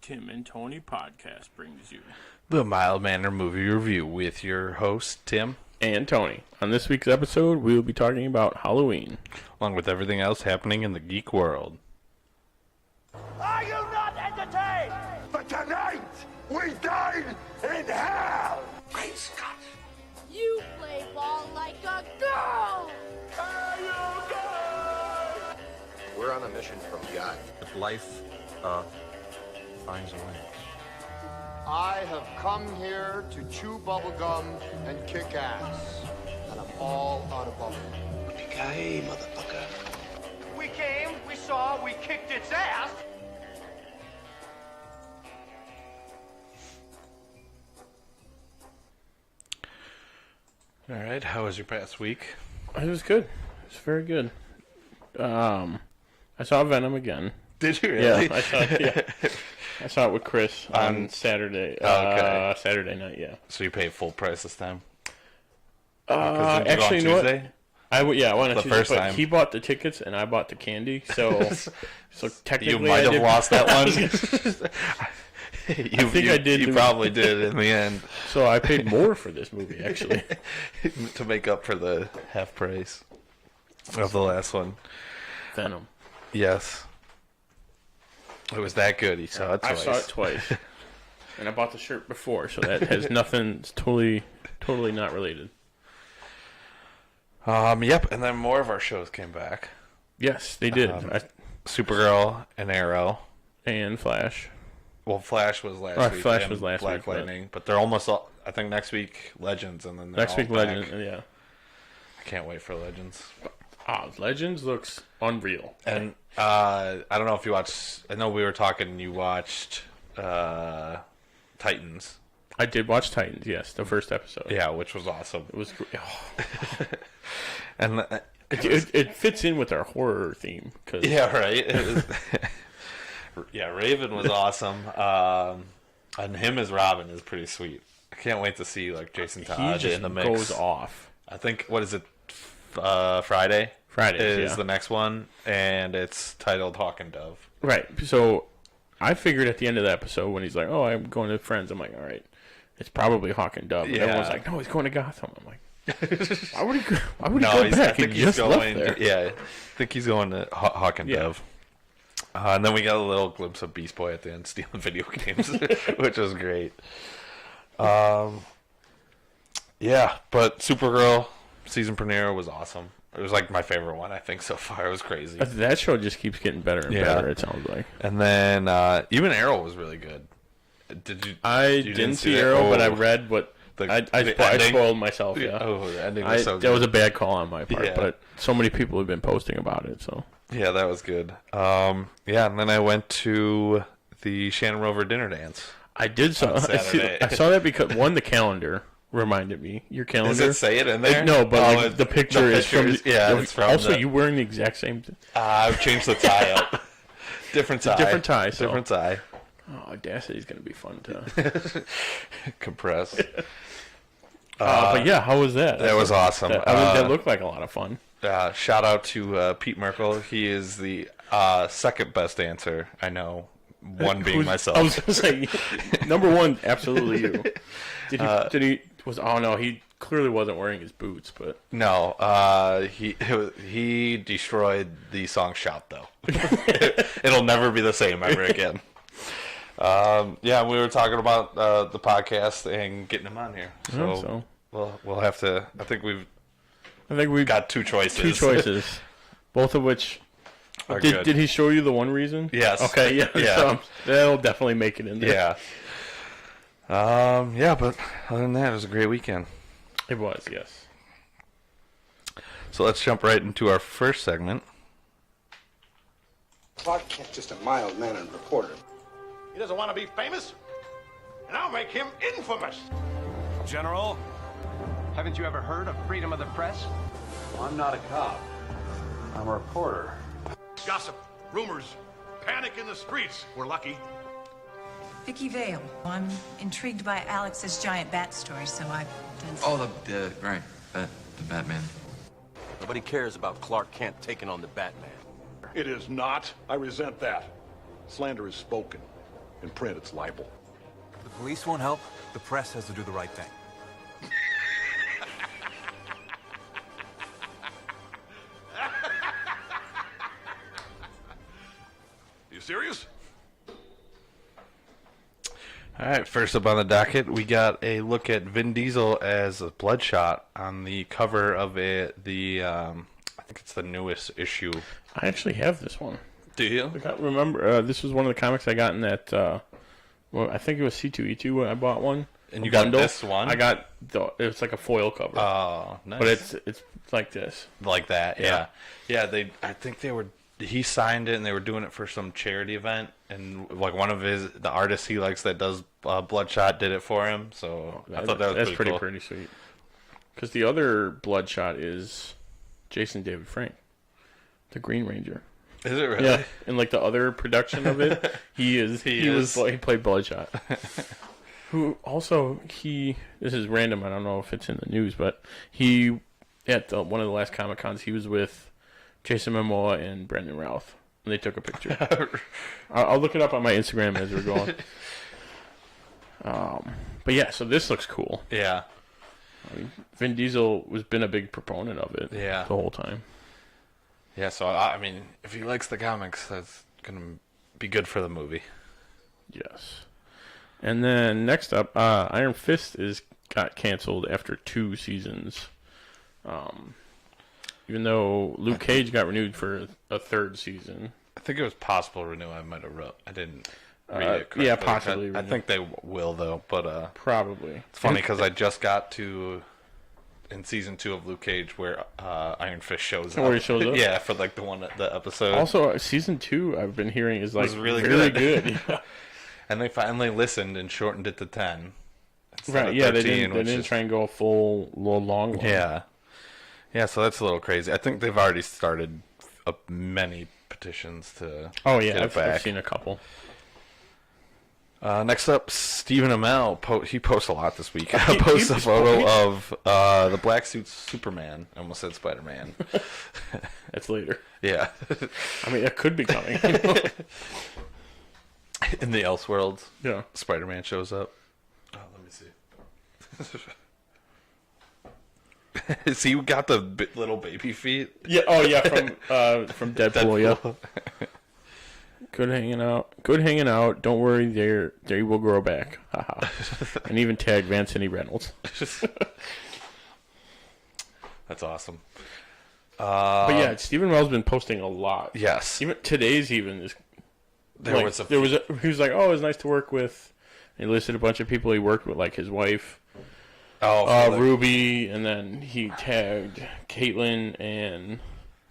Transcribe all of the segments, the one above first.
Tim and Tony podcast brings you the Mild Manner Movie Review with your hosts, Tim and Tony. On this week's episode, we will be talking about Halloween, along with everything else happening in the geek world. Are you not entertained? But tonight, we dine in hell! Great Scott! You play ball like a girl! Are you good? We're on a mission from God. If life, finds a way. I have come here to chew bubblegum and kick ass. And I'm all out of bubblegum. Yippee-ki-yay, motherfucker. We came, we saw, we kicked its ass. All right, how was your past week? It was good. It was very good. I saw Venom again. Did you really? Yeah, I saw it with Chris on Saturday. Okay. Saturday night, yeah. So you paid full price this time? Actually, you know what? I went on Tuesday, first but time. he bought the tickets and I bought the candy, so technically You might have lost that one. I think I did. You probably did in the end. So I paid more for this movie, actually. To make up for the half price of the last one. Venom. Yes. It was that good. He saw it twice. I saw it twice. And I bought the shirt before, so that has nothing. It's totally not related. Yep, and then more of our shows came back. Yes, they did. Supergirl and Arrow. And Flash. Well, Flash was last week. Flash was last Black week. Lightning. But they're almost all, I think next week, Legends. And then Next week, back. Legends, yeah. I can't wait for Legends. Legends looks unreal. And I don't know if you watched, I know we were talking, you watched Titans. I did watch Titans, yes, the first episode. Yeah, which was awesome. It was great. Oh. And It fits in with our horror theme. Yeah, right. It was, yeah, Raven was awesome. And him as Robin is pretty sweet. I can't wait to see like Jason Todd in the mix. He just goes off. I think, what is it, Friday? Friday is the next one, and it's titled Hawk and Dove. Right. So I figured at the end of the episode when he's like, "Oh, I'm going to friends," I'm like, "All right, it's probably Hawk and Dove." And everyone's like, "No, he's going to Gotham." I'm like, "Why would he go back? I think he he's just left there." Yeah, I think he's going to Hawk and Dove. And then we got a little glimpse of Beast Boy at the end stealing video games, which was great. Yeah, but Supergirl season premiere was awesome. It was like my favorite one, I think, so far. It was crazy. That show just keeps getting better and better, it sounds like. And then even Arrow was really good. I didn't see Arrow, but I read what... I spoiled myself, yeah. Oh, the ending was so good. That was a bad call on my part, Yeah. but so many people have been posting about it, so... Yeah, that was good. Yeah, and then I went to the Shannon Rover dinner dance. I did saw I saw that because, one, the calendar reminded me. Your calendar. Does it say it in there? No, but the picture is from... it's from also, you wearing the exact same... I've changed the tie up. Different tie. Different tie. So. Different tie. Oh, Audacity's going to be fun to... Compress. But yeah, how was that? That was awesome. That looked like a lot of fun. Shout out to Pete Merkel. He is the second best dancer I know. One being myself. I was going to say, number one, absolutely you. Oh no, he clearly wasn't wearing his boots, but... No, he destroyed the song Shout, though. It'll never be the same ever again. Yeah, we were talking about the podcast and getting him on here. So we'll have to... I think we've got two choices. Both of which... Did he show you the one reason? Yes. Okay, yeah. So that'll definitely make it in there. Yeah. Yeah, but other than that, it was a great weekend. It was, yes. So let's jump right into our first segment. Clark Kent, just a mild-mannered reporter. He doesn't want to be famous, and I'll make him infamous. General, haven't you ever heard of freedom of the press? I'm not a cop. I'm a reporter. Gossip, rumors, panic in the streets. We're lucky. Vicky Vale. I'm intrigued by Alex's giant bat story, so I've done some... Oh, the Batman. Nobody cares about Clark Kent taking on the Batman. It is not. I resent that. Slander is spoken. In print, it's libel. The police won't help. The press has to do the right thing. You serious? All right, first up on the docket, we got a look at Vin Diesel as a Bloodshot on the cover of I think it's the newest issue. I actually have this one. Do you? I can't remember. This was one of the comics I got in that. Well, I think it was C2E2 when I bought one. And you got this one? I got it's like a foil cover. Oh, nice. But it's like this. Like that, yeah. I think he signed it and they were doing it for some charity event, and like one of the artists he likes that does Bloodshot did it for him, so I thought that was pretty cool. Pretty sweet. Because the other Bloodshot is Jason David Frank, the Green Ranger. Is it really? Yeah. In like the other production of it, he played Bloodshot. Who also this is random. I don't know if it's in the news, but he at one of the last Comic Cons he was with Jason Momoa and Brendan Routh, and they took a picture. I'll look it up on my Instagram as we're going. But yeah, so this looks cool. Yeah. I mean, Vin Diesel has been a big proponent of it. Yeah. The whole time. Yeah, so I mean, if he likes the comics, that's gonna be good for the movie. Yes. And then next up, Iron Fist got canceled after 2 seasons. Even though Luke Cage got renewed for a 3rd season. I think it was possible renew. I might have wrote. I didn't read it correctly. Yeah, possibly. I think they will though, but probably. It's funny because I just got to in season 2 of Luke Cage where Iron Fist shows up. Where he shows up? Yeah, for like the episode. Also, season 2 I've been hearing is like really good. Yeah. And they finally listened and shortened it to 10. Right? Yeah, 13, they didn't try and go a full long one. Yeah. Yeah, so that's a little crazy. I think they've already started many petitions to get it back. I've seen a couple. Next up, Stephen Amell. He posts a lot this week. Posts a photo of the black suit Superman. I almost said Spider-Man. That's later. Yeah. I mean, it could be coming. In the Elseworlds, yeah, Spider-Man shows up. Oh, let me see. Has he got the little baby feet? Yeah. Oh, yeah. From Deadpool. Yeah. Good hanging out. Don't worry, they will grow back. Haha. And even tag Anthony Reynolds. That's awesome. But yeah, Stephen Amell's been posting a lot. Yes. Even today's is. He was like, oh, it was nice to work with. He listed a bunch of people he worked with, like his wife, Ruby, and then he tagged Caitlin and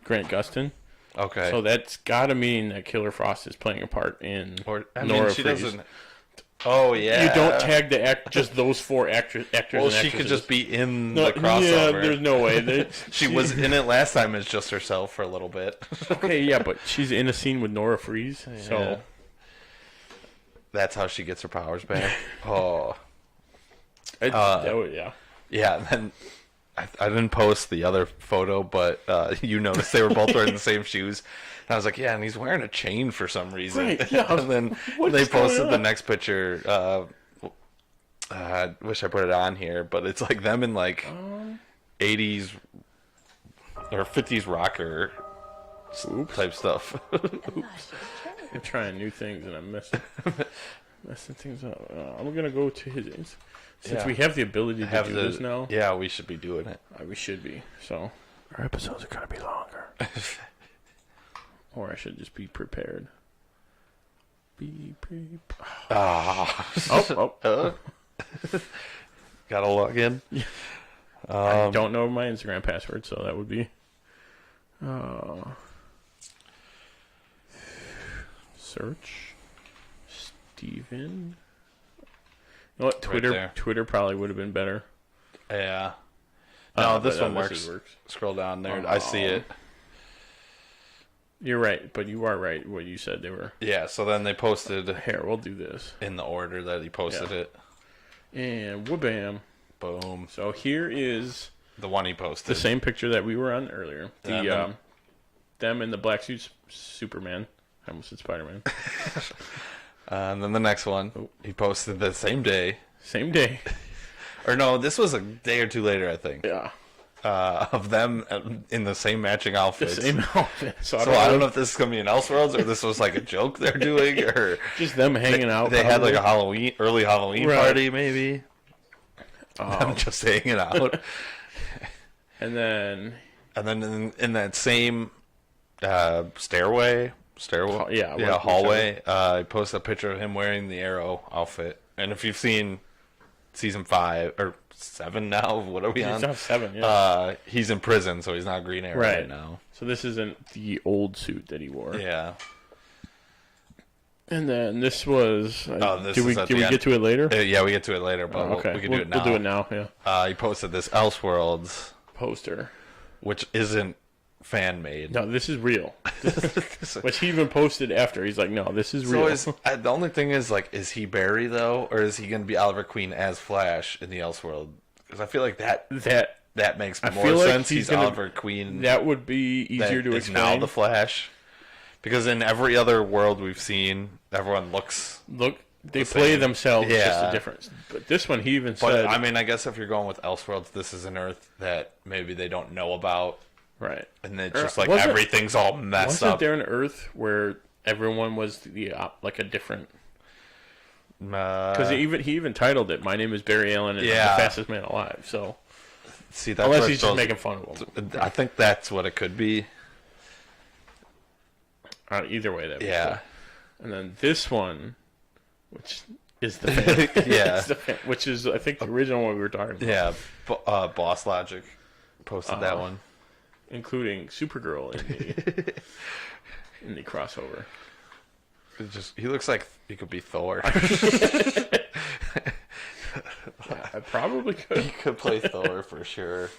Grant Gustin. Okay. So that's got to mean that Killer Frost is playing a part in Nora she Freeze. doesn't. Oh yeah. You don't tag just those 4 actors. Well, she could just be in the crossover. Yeah, there's no way. She was in it last time as just herself for a little bit. Okay, yeah, but she's in a scene with Nora Freeze, so that's how she gets her powers back. Oh, yeah. Yeah, and then I didn't post the other photo, but you noticed they were both wearing the same shoes. And I was like, yeah, and he's wearing a chain for some reason. Right, yeah. And then they posted the next picture. I wish I put it on here, but it's like them in like 80s or 50s rocker type stuff. Oops. I'm trying new things and I'm messing things up. I'm going to go to his Since we have the ability to do this now. Yeah, we should be doing it. We should be. So our episodes are going to be longer. Or I should just be prepared. Gotta log in. I don't know my Instagram password, so that would be search Steven. You know what? Twitter probably would have been better. Yeah. No, this one works. Scroll down there. I see it. You're right, but you are right what you said they were. Yeah, so then they posted... Here, we'll do this. In the order that he posted it. And wha-bam. Boom. So here is... The one he posted. The same picture that we were on earlier. Them in the black suits Superman. I almost said Spider-Man. And then the next one, he posted the same day. Same day. Or no, this was a day or two later, I think. Yeah. Of them in the same matching outfits. The same outfit. So I don't know if this is going to be an Elseworlds or this was like a joke they're doing or just them hanging out. They had like a early Halloween party maybe. Them just hanging out. And then in that same hallway. I posted a picture of him wearing the Arrow outfit. And if you've seen season 5 or 7 now, what are we on? He's 7, yeah. He's in prison, so he's not Green Arrow right now. So this isn't the old suit that he wore. Yeah. And then this was. Do we get to it later? Yeah, we get to it later, but okay. we can do it now. We'll do it now. Yeah. He posted this Elseworlds poster, which isn't fan made. No, this is real. Which he even posted after. He's like, "No, this is real." The only thing is, like, is he Barry though, or is he going to be Oliver Queen as Flash in the Elseworld? Because I feel like that makes more sense. He's Oliver Queen. That would be easier to explain. Now the Flash, because in every other world we've seen, everyone they play themselves. Just a difference. But this one, he even said. I mean, I guess if you're going with Elseworlds, this is an Earth that maybe they don't know about. Right. And it's just like everything's all messed up. Wasn't there an Earth where everyone was like a different... Because he even titled it, "My name is Barry Allen and I'm the fastest man alive." So, see, that unless he's just making fun of him. I think that's what it could be. Either way, that would be cool. And then this one, which is the fan, which is, I think, the original one we were talking about. Yeah, Boss Logic posted that one. Including Supergirl in the crossover. He looks like he could be Thor. I probably could. He could play Thor for sure.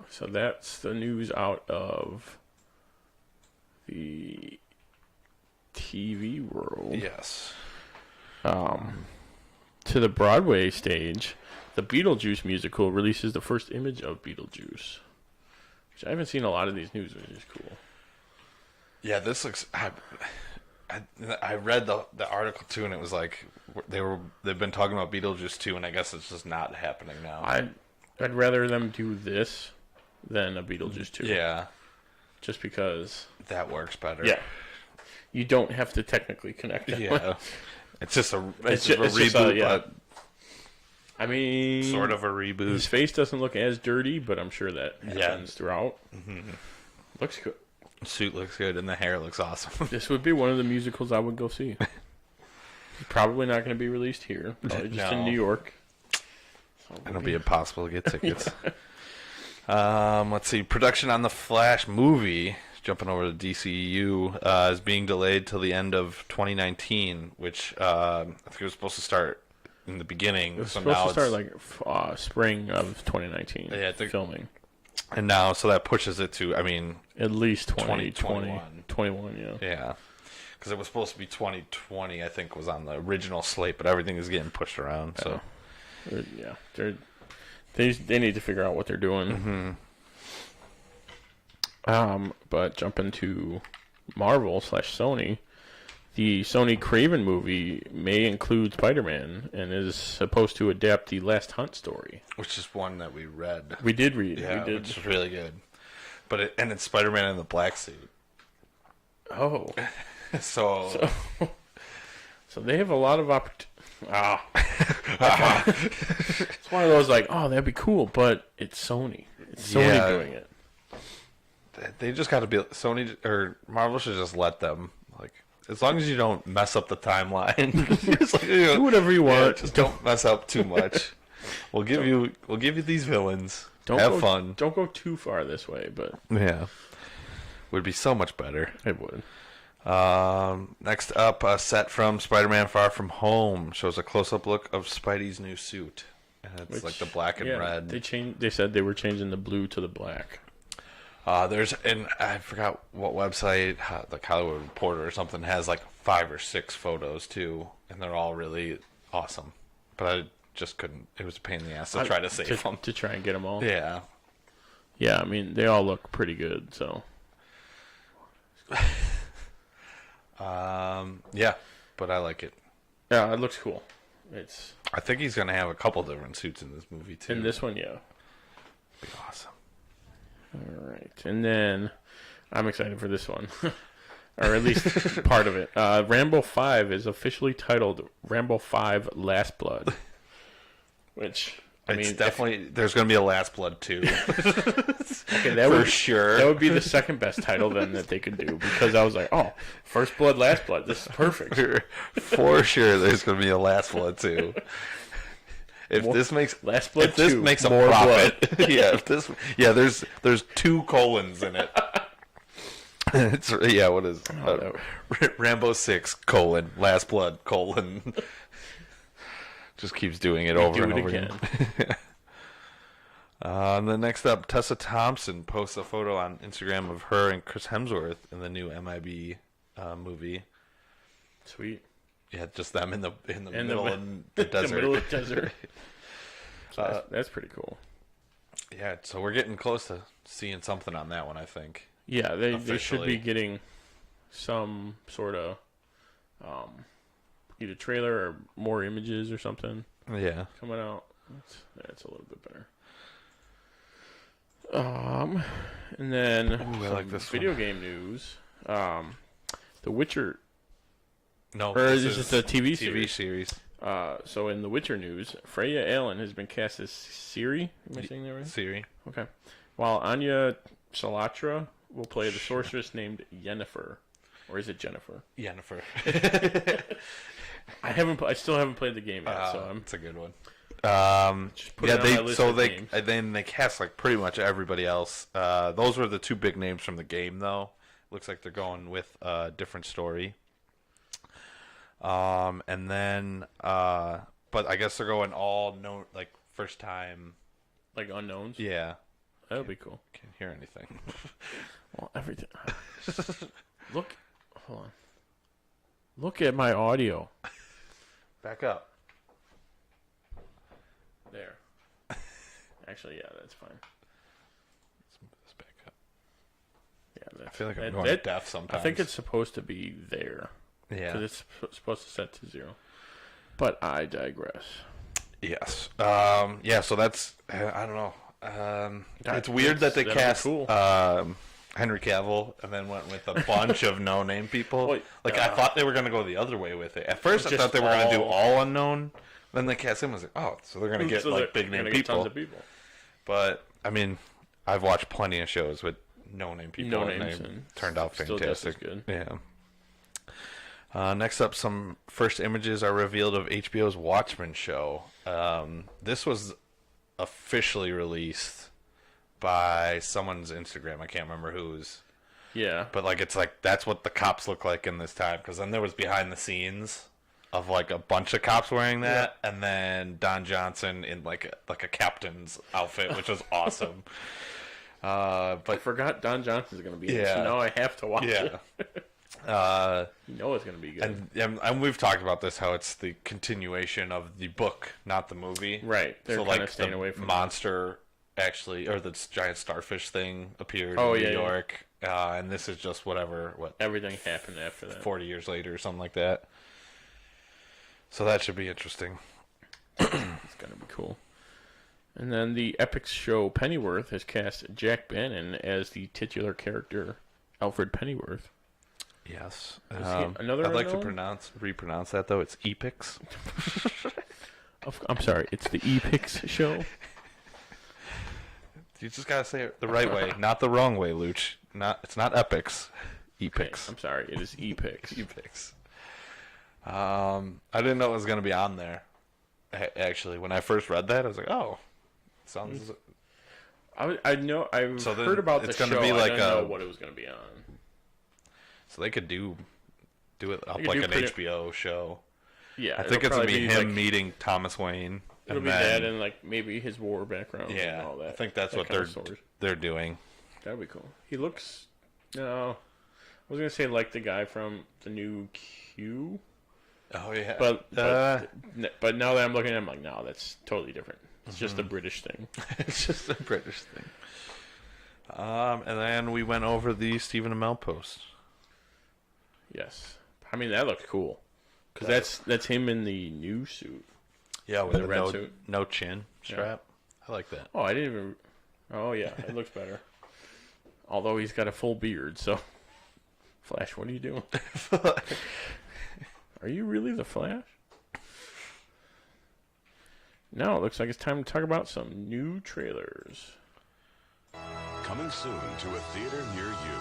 So that's the news out of the TV world. Yes. To the Broadway stage, the Beetlejuice musical releases the first image of Beetlejuice, which I haven't seen a lot of these news, which is cool. Yeah, this looks. I read the article too, and it was like they've been talking about Beetlejuice 2, and I guess it's just not happening now. I'd rather them do this than a Beetlejuice 2. Yeah, just because that works better. Yeah, you don't have to technically connect them. Yeah, it's just a reboot, but. I mean, sort of a reboot. His face doesn't look as dirty, but I'm sure that happens throughout. Mm-hmm. Looks good. The suit looks good, and the hair looks awesome. This would be one of the musicals I would go see. Probably not going to be released here. Probably just in New York. So it'll be impossible to get tickets. Let's see. Production on the Flash movie, jumping over to DCEU, is being delayed till the end of 2019, which I think it was supposed to start in the beginning. It was supposed to start like spring of 2019. Yeah, filming. And now, so that pushes it to, I mean, at least 2021. Yeah. Because it was supposed to be 2020, I think, was on the original slate, but everything is getting pushed around. So, they need to figure out what they're doing. Mm-hmm. But jumping to Marvel / Sony. The Sony Craven movie may include Spider-Man and is supposed to adapt the Last Hunt story. Which is one that we read. We did read. Yeah, we did. Which is really good. But it's Spider-Man in the black suit. Oh. So they have a lot of It's one of those like, oh, that'd be cool, but it's Sony. It's Sony doing it. They just got to be Sony or Marvel should just let them, like, as long as you don't mess up the timeline. Do whatever you want. Just don't mess up too much. We'll give you these villains. Have fun. Don't go too far this way, but would be so much better. It would. Next up, a set from Spider-Man: Far From Home shows a close-up look of Spidey's new suit. And it's like the black and red. They said they were changing the blue to the black. And I forgot what website, like Hollywood Reporter or something, has like 5 or 6 photos too, and they're all really awesome. But I just couldn't. It was a pain in the ass to try to save them. To try and get them all. Yeah. Yeah, I mean they all look pretty good. So. Yeah, but I like it. Yeah, it looks cool. I think he's gonna have a couple different suits in this movie too. In this one, yeah. Be awesome. All right, and then I'm excited for this one, or at least part of it. Rambo 5 is officially titled Rambo 5: Last Blood, which I mean, definitely there's gonna be a Last Blood 2. Okay, that for sure. That would be the second best title then that they could do, because I was like, oh, First Blood, Last Blood. This is perfect. For sure, there's going to be a Last Blood 2. If this makes Last Blood, if this 2, makes a more profit, blood. there's 2 colons in it. It's what is Rambo 6 : Last Blood : just keeps doing it over and over again. And then next up, Tessa Thompson posts a photo on Instagram of her and Chris Hemsworth in the new MIB movie. Sweet. Yeah, just them in the middle of the desert. The middle of the desert. So that's pretty cool. Yeah, so we're getting close to seeing something on that one, I think. Yeah, they should be getting some sort of either trailer or more images or something. Yeah, coming out. That's a little bit better. And then I like this video game news. The Witcher. No, or is this a TV series? So in the Witcher news, Freya Allen has been cast as Ciri. Am I saying that right? Ciri. Okay. While Anya Salatra will play the sorceress named Yennefer, or is it Jennifer? Yennefer. I still haven't played the game yet, so it's a good one. They cast like pretty much everybody else. Those were the 2 big names from the game, though. Looks like they're going with a different story. And then, but I guess they're going all known, like first time, like unknowns. Yeah, that'll be cool. Can't hear anything. Well, everything. Hold on. Look at my audio. Back up. There. Actually, yeah, that's fine. Let's move this back up. Yeah, I feel like I'm going deaf sometimes. I think it's supposed to be there. Yeah. Because it's supposed to set to 0. But I digress. Yes. So that's, I don't know. It's weird that they cast Henry Cavill and then went with a bunch of no-name people. I thought they were going to go the other way with it. At first, I thought they were going to do all unknown. Then they cast him. I was like, oh, so they're going to get big-name people. Tons of people. But, I mean, I've watched plenty of shows with no-name people. No-names. And they turned out fantastic. Still just as good. Yeah. Next up, some first images are revealed of HBO's Watchmen show. This was officially released by someone's Instagram. I can't remember whose. Yeah. But it's that's what the cops look like in this time. Because then there was behind the scenes of a bunch of cops wearing that, and then Don Johnson in a captain's outfit, which was awesome. But I forgot Don Johnson's going to be in it, so now I have to watch it. You know it's going to be good. And we've talked about this, how it's the continuation of the book, not the movie. Right. They're kind of staying the away from monster actually, or the giant starfish thing appeared in New York. And this is just everything happened after that. 40 years later or something like that. So that should be interesting. It's going to be cool. And then the Epics show Pennyworth has cast Jack Bannon as the titular character, Alfred Pennyworth. Yes. Another I'd like to repronounce that, though. It's Epics. I'm sorry. It's the Epics show. You just got to say it the right way, not the wrong way, Luch. It's not Epics. Epics. Okay, I'm sorry. It is Epics. Epics. I didn't know it was going to be on there. Actually, when I first read that, I was like, "Oh, sounds." I've heard about the show. I didn't know what it was going to be on. So they could do it up like an HBO show. Yeah, I think it's going to be him meeting Thomas Wayne. It'll be that and maybe his war background. Yeah, and all that. I think that's what they're doing. That'd be cool. He looks. No, I was going to say like the guy from the new Q. Oh yeah, but now that I'm looking at him, I'm like, no, that's totally different. It's just a British thing. It's just a British thing. And then we went over the Stephen Amell post. Yes, I mean, that looked cool. Because that's him in the new suit. Yeah, with the red suit. No chin strap. Yeah. I like that. Oh, I didn't even... Oh, yeah, it looks better. Although he's got a full beard, so... Flash, what are you doing? Are you really the Flash? Now it looks like it's time to talk about some new trailers. Coming soon to a theater near you.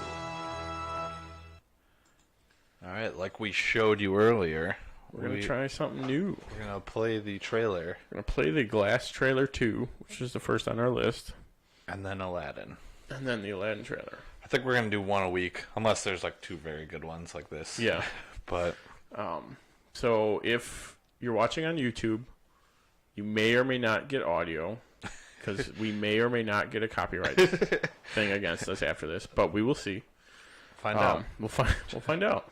All right, like we showed you earlier, we're going to try something new. We're going to play the trailer. We're going to play the Glass trailer 2, which is the first on our list. And then Aladdin. And then the Aladdin trailer. I think we're going to do one a week, unless there's like 2 very good ones like this. Yeah. But so if you're watching on YouTube, you may or may not get audio, because we may or may not get a copyright thing against us after this, but we will see. Find out. We'll find out.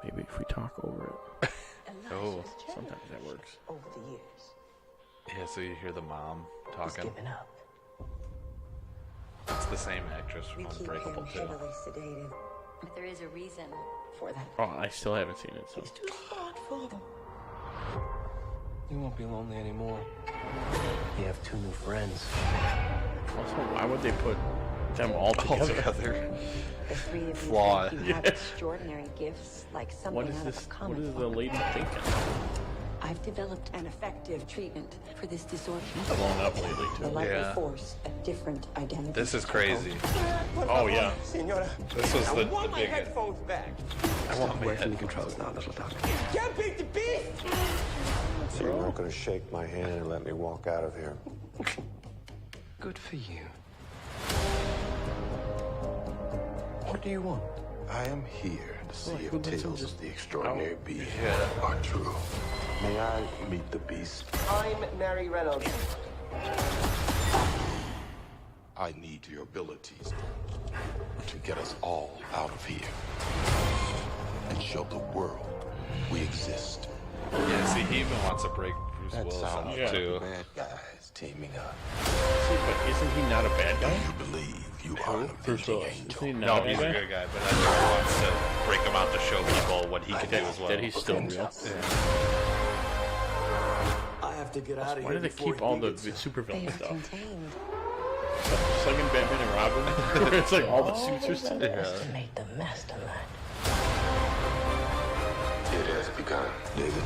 Maybe if we talk over it. Oh, sometimes that works. Over the years. Yeah, so you hear the mom talking. He's given up. It's the same actress from Unbreakable too. Sedated. But there is a reason for that. Oh, I still haven't seen it. So. He's too smart for them. You won't be lonely anymore. You have 2 new friends. Also, why would they put them all together? The 3 of you Flawed. think you have extraordinary gifts, like something out of a comic What is the book. lady thinking? I've developed an effective treatment for this disorder. Blown up lately The too. likely force a different identity. This is crazy. Oh yeah. Senora, This was the my big. headphones back. I walk away from the controls now, little doctor. Can't beat the beast. So you're not going to shake my hand and let me walk out of here. Good for you. What do you want? I am here to see if tales of the extraordinary beast Yeah. are true. May I meet the beast? I'm Mary Reynolds. I need your abilities to get us all out of here and show the world we exist. Yeah, see, he even wants to break Bruce That Willis sounds out like too. bad guys teaming up. See, but isn't he not a bad guy? You believe you are an Bruce avenging Willis. angel. Isn't he No, not he's a a bad guy? good guy, but I think he wants to break him out to show people what he can do as well. That he's still real. I have to get out of Why here. do they before keep he all the gets- super They villain are stuff? contained. Just like in Batman and Robin, where it's like all the suits are still. Estimate the mastermind. It has begun, David.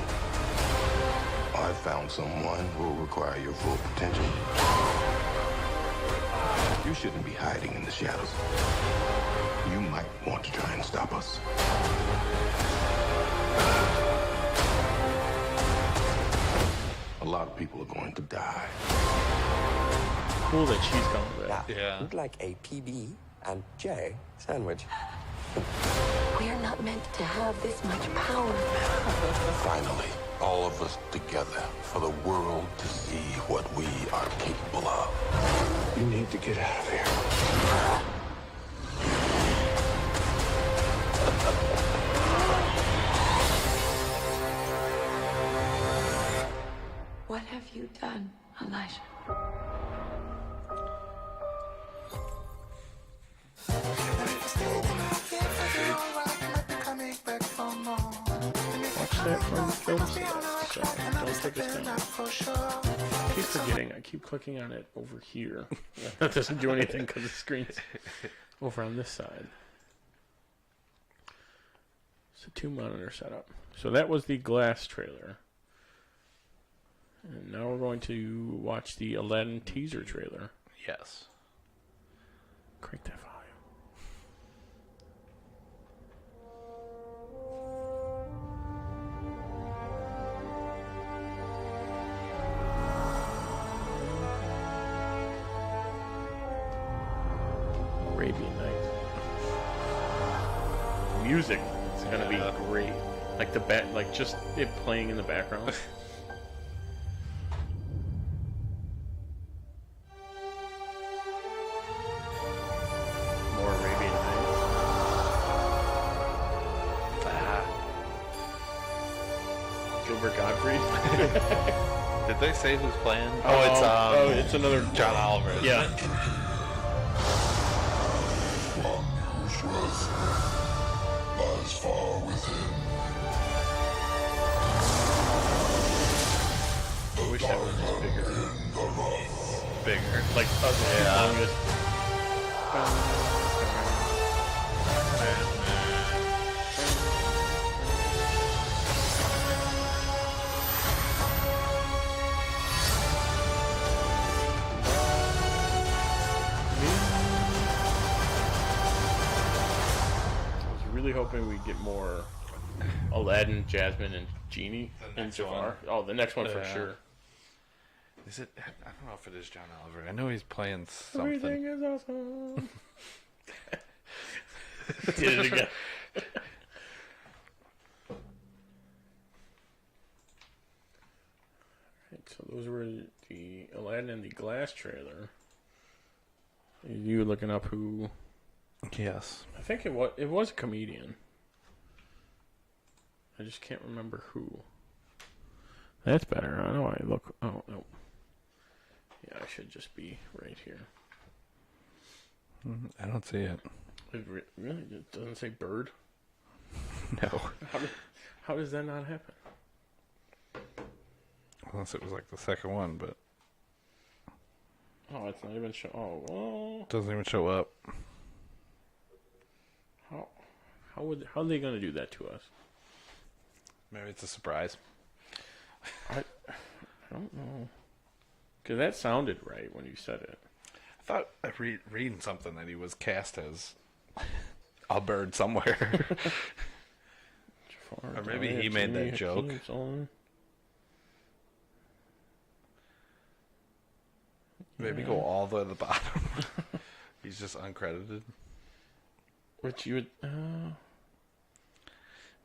I found someone who will require your full potential. You shouldn't be hiding in the shadows. You might want to try and stop us. A lot of people are going to die. Cool that she's coming back. Yeah. You'd like a PB and J sandwich. We're not meant to have this much power. Finally, all of us together for the world to see what we are capable of. You need to get out of here. What have you done, Elijah? Watch that from film set, so don't take us down. I keep forgetting. I keep clicking on it over here. That doesn't do anything because the screen's over on this side. It's a 2-monitor setup. So that was the Glass trailer. And now we're going to watch the Aladdin teaser trailer. Yes. Crank that volume. Arabian Nights. Music is gonna be great. Like like just it playing in the background. More Arabian Nights. Gilbert Gottfried. Did they say who's playing? It's another John Oliver. Yeah. like the longest. Really hoping we get more Aladdin, Jasmine, and Genie in Jafar. Oh, the next one for sure. Is it? I don't know if it is John Oliver. I know he's playing something. Everything is awesome. Did it again. Alright, so those were the Aladdin and the Glass trailer. You were looking up who? Yes. I think it was a comedian. I just can't remember who. That's better. I know I look. Oh, no. Yeah, I should just be right here. I don't see it. It really it doesn't say bird? No. How does that not happen? Unless it was like the second one, but. Oh, it's not even show. Oh, well. Doesn't even show up. How are they going to do that to us? Maybe it's a surprise. I don't know. Because that sounded right when you said it. I thought I reading something that he was cast as a bird somewhere. Or maybe he made that joke. Maybe go all the way to the bottom. He's just uncredited. Which you would...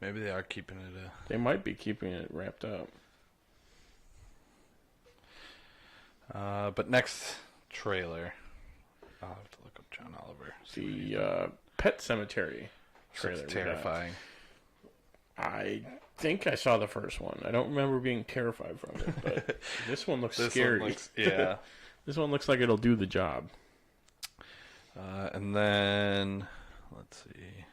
maybe they are keeping it... They might be keeping it wrapped up. But next trailer... I'll have to look up John Oliver. The Pet Cemetery trailer. It's terrifying. I think I saw the first one. I don't remember being terrified from it, but this one looks scary. Yeah. This one looks like it'll do the job. And then... Let's see.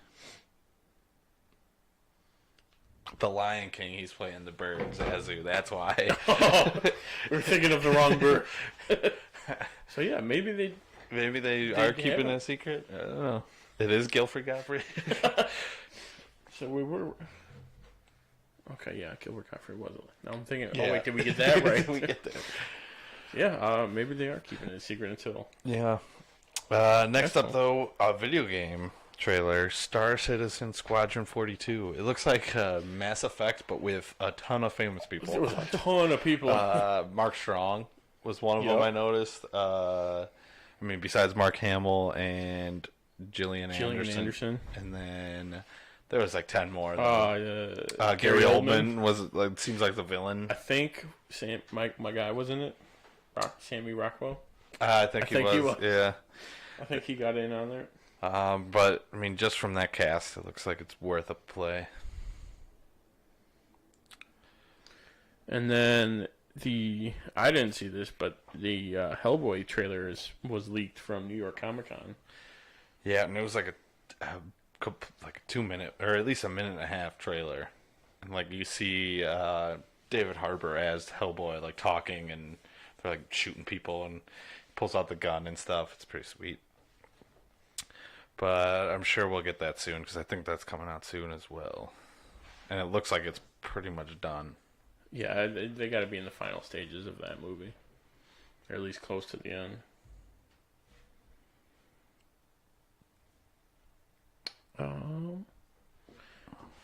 The Lion King, he's playing the bird, Zazu. That's why. We're thinking of the wrong bird. So yeah, maybe they are keeping it a secret. I don't know. It is Gilford Godfrey. So we were. Okay, yeah, Gilbert Godfrey was it? Now I'm thinking. Yeah. Oh wait, did we get that right? We get there. Yeah, maybe they are keeping it a secret until. Yeah. Next up, though, a video game trailer, Star Citizen Squadron 42. It looks like Mass Effect, but with a ton of famous people. There was a ton of people. Mark Strong was one of them I noticed. I mean, besides Mark Hamill and Gillian Anderson. And then there was like 10 more. Gary Oldman was, like, seems like the villain. I think my guy was in it. Sammy Rockwell. I think he was. Yeah. I think he got in on there. But I mean, just from that cast, it looks like it's worth a play. And then I didn't see this, but the Hellboy trailer was leaked from New York Comic Con. Yeah, and it was like a 2-minute or at least a minute and a half trailer, and like you see David Harbour as Hellboy, like talking, and they're like shooting people, and he pulls out the gun and stuff. It's pretty sweet. But I'm sure we'll get that soon, because I think that's coming out soon as well. And it looks like it's pretty much done. Yeah, they got to be in the final stages of that movie. Or at least close to the end.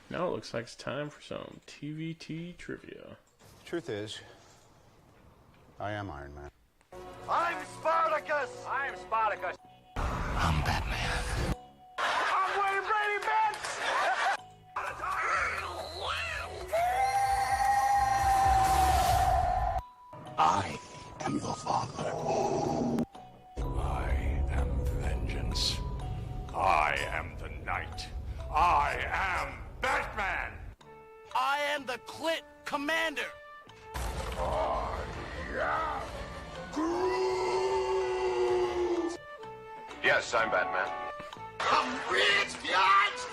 Now it looks like it's time for some TvT Trivia. Truth is, I am Iron Man. I'm Spartacus! I'm Spartacus! I'm Batman. I'm Wayne Brady Betts! I am your father. I am vengeance. I am the knight. I am Batman. I am the Clit Commander! I am Groot. Yes, I'm Batman. I'm rich, biatch!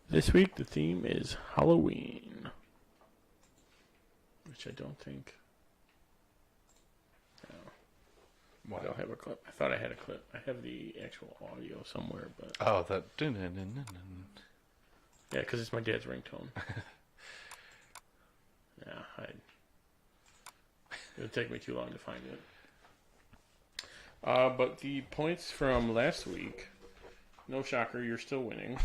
This week the theme is Halloween. which I don't think. What? I don't have a clip. I thought I had a clip. I have the actual audio somewhere, but that. Yeah, because it's my dad's ringtone. Yeah, it would take me too long to find it. But the points from last week, no shocker, you're still winning.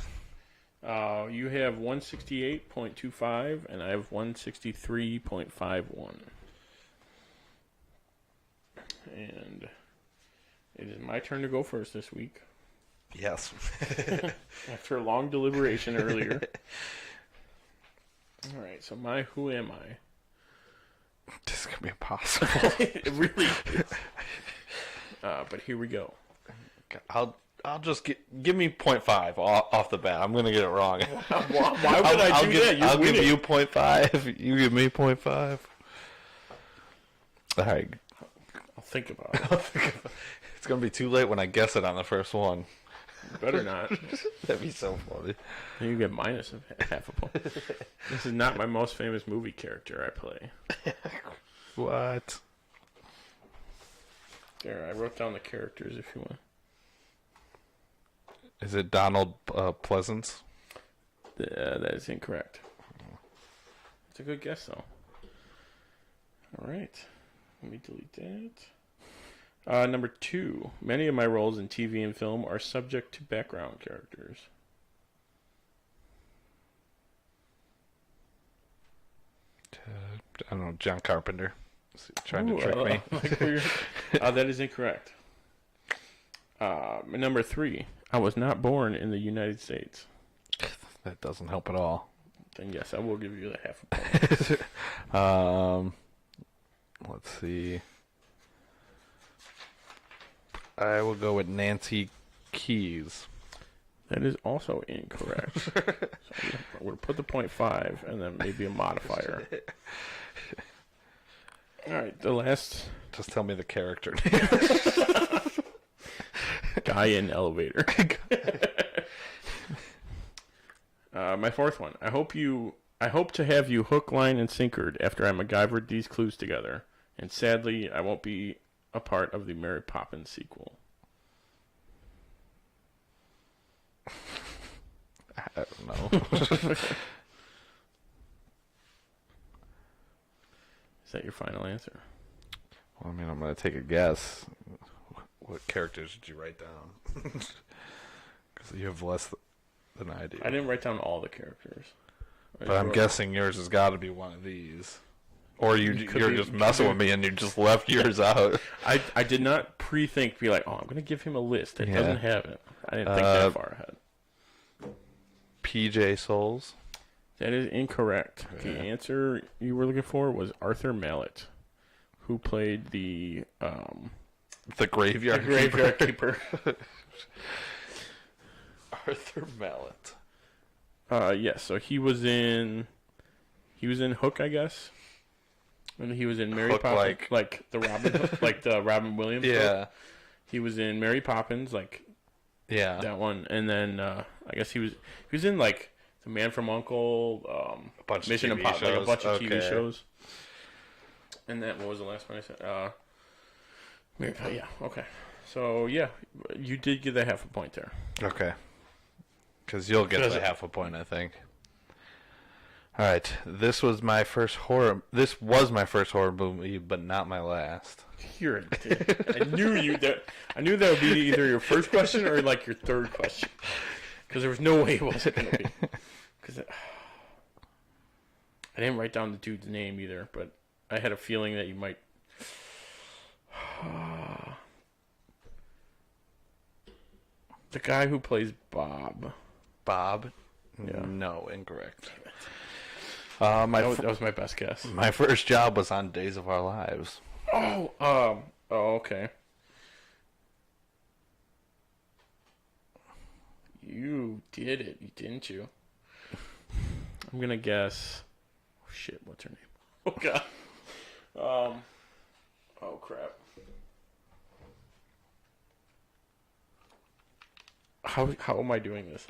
You have 168.25, and I have 163.51. And it is my turn to go first this week. Yes. After a long deliberation earlier. All right, so my Who Am I? This is going to be impossible. It really is. But here we go. I'll just give me 0.5 off the bat. I'm going to get it wrong. Why would I do that? I'll give you 0.5. You give me 0.5. All right. I'll think about it. It's going to be too late when I guess it on the first one. Better not. That'd be so funny. You get minus of half a point. This is not my most famous movie character I play. What? There, I wrote down the characters if you want. Is it Donald Pleasance? That is incorrect. It's a good guess, though. All right. Let me delete that. Number 2. Many of my roles in TV and film are subject to background characters. I don't know, John Carpenter. Trying to trick me. That is incorrect. Number 3. I was not born in the United States. That doesn't help at all. Then yes, I will give you the half a point. Let's see. I will go with Nancy Keys. That is also incorrect. So I'm going to put the 0.5 and then maybe a modifier. All right, the last. Just tell me the character. Guy in elevator. My 4th one. I hope to have you hook, line, and sinkered after I MacGyvered these clues together. And sadly, I won't be a part of the Mary Poppins sequel. I don't know. Is that your final answer? Well, I mean, I'm going to take a guess. What characters did you write down? Because you have less than I do. I didn't write down all the characters. But I'm guessing yours has got to be one of these. Or you're just messing with me and you just left yours out. I did not pre-think, be like, oh, I'm going to give him a list. It doesn't have it. I didn't think that far ahead. PJ Souls. That is incorrect. Yeah. The answer you were looking for was Arthur Mallet, who played the graveyard keeper. Arthur Mallet. Yes. So he was in Hook, I guess. And he was in Mary Poppins, like the Robin Williams. Yeah. Book. He was in Mary Poppins, that one, and then I guess he was in like The Man from U.N.C.L.E., a bunch Mission of TV Impossible, shows. a bunch of TV shows. And then what was the last one I said? Mary Poppins. Yeah. Okay. So yeah, you did get that half a point there. Okay. Because you'll get the half a point, I think. All right, this was my first horror movie, but not my last. You're a dick. I knew that would be either your first question or like your third question, because there was no way it wasn't going to be. Because I didn't write down the dude's name either, but I had a feeling that you might. The guy who plays Bob. Bob? Yeah. No, incorrect. That was my best guess. My first job was on Days of Our Lives. Oh, okay. You did it, didn't you? I'm gonna guess. Oh, shit, what's her name? Oh god. Oh crap. How am I doing this?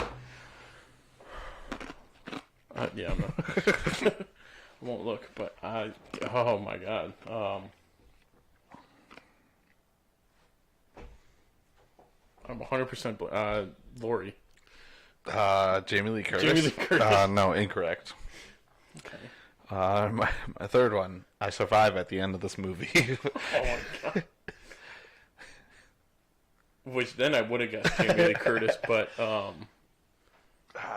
Yeah, I'm not. won't look, but oh my god. I'm 100% Lori. Jamie Lee Curtis. Jamie Lee Curtis. No, incorrect. Okay. My third one. I survive at the end of this movie. Oh my god. Which then I would have got Jamie Lee Curtis, but I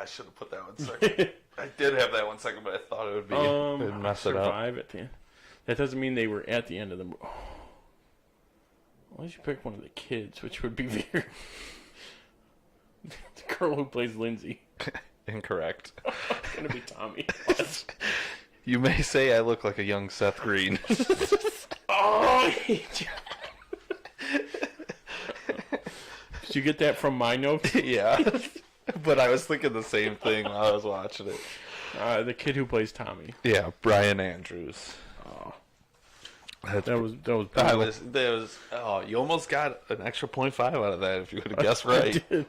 should have put that one second. I did have that one second, but I thought it would be it'd mess it up. Survive at the end. That doesn't mean they were at the end of the movie. Oh. Why don't you pick one of the kids, which would be weird? The girl who plays Lindsay. Incorrect. It's gonna be Tommy. You may say I look like a young Seth Green. Oh, I hate you. Did you get that from my notes? Yeah. But I was thinking the same thing while I was watching it. The kid who plays Tommy. Yeah, Brian Andrews. Oh. That was you almost got an extra 0.5 out of that if you would have guessed right. I did.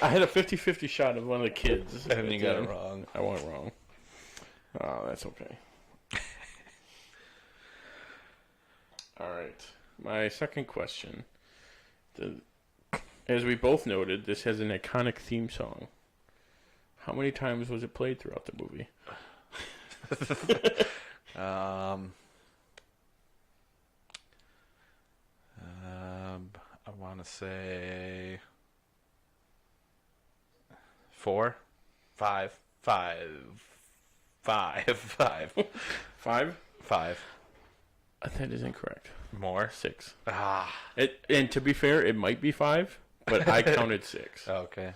I had a 50-50 shot of one of the kids. And you got it wrong. I went wrong. Oh, that's okay. All right. My second question. As we both noted, this has an iconic theme song. How many times was it played throughout the movie? I want to say 4, 5, 5, 5, 5. 5? 5. That is incorrect. More? 6. Ah. And to be fair, it might be 5, but I counted 6. Okay.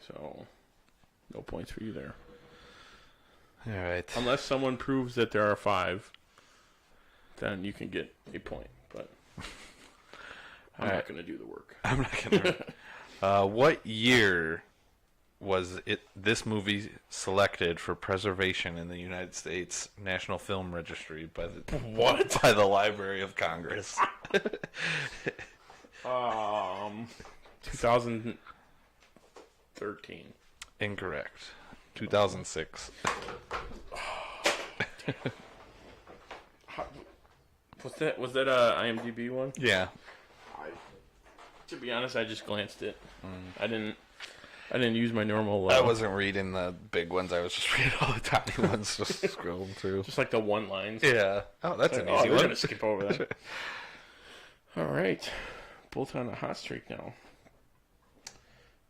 So, no points for you there. All right. Unless someone proves that there are 5, then you can get a point. But I'm not going to do the work. I'm not going to. What year was this movie selected for preservation in the United States National Film Registry by the by the Library of Congress? 2013. Incorrect. 2006. Was that a IMDb one? Yeah. To be honest, I just glanced it. I didn't use my normal. I wasn't reading the big ones. I was just reading all the tiny ones, just scrolling through. Just like the one lines. Yeah. Oh, that's an easy one. We're gonna skip over that. All right, both on a hot streak now.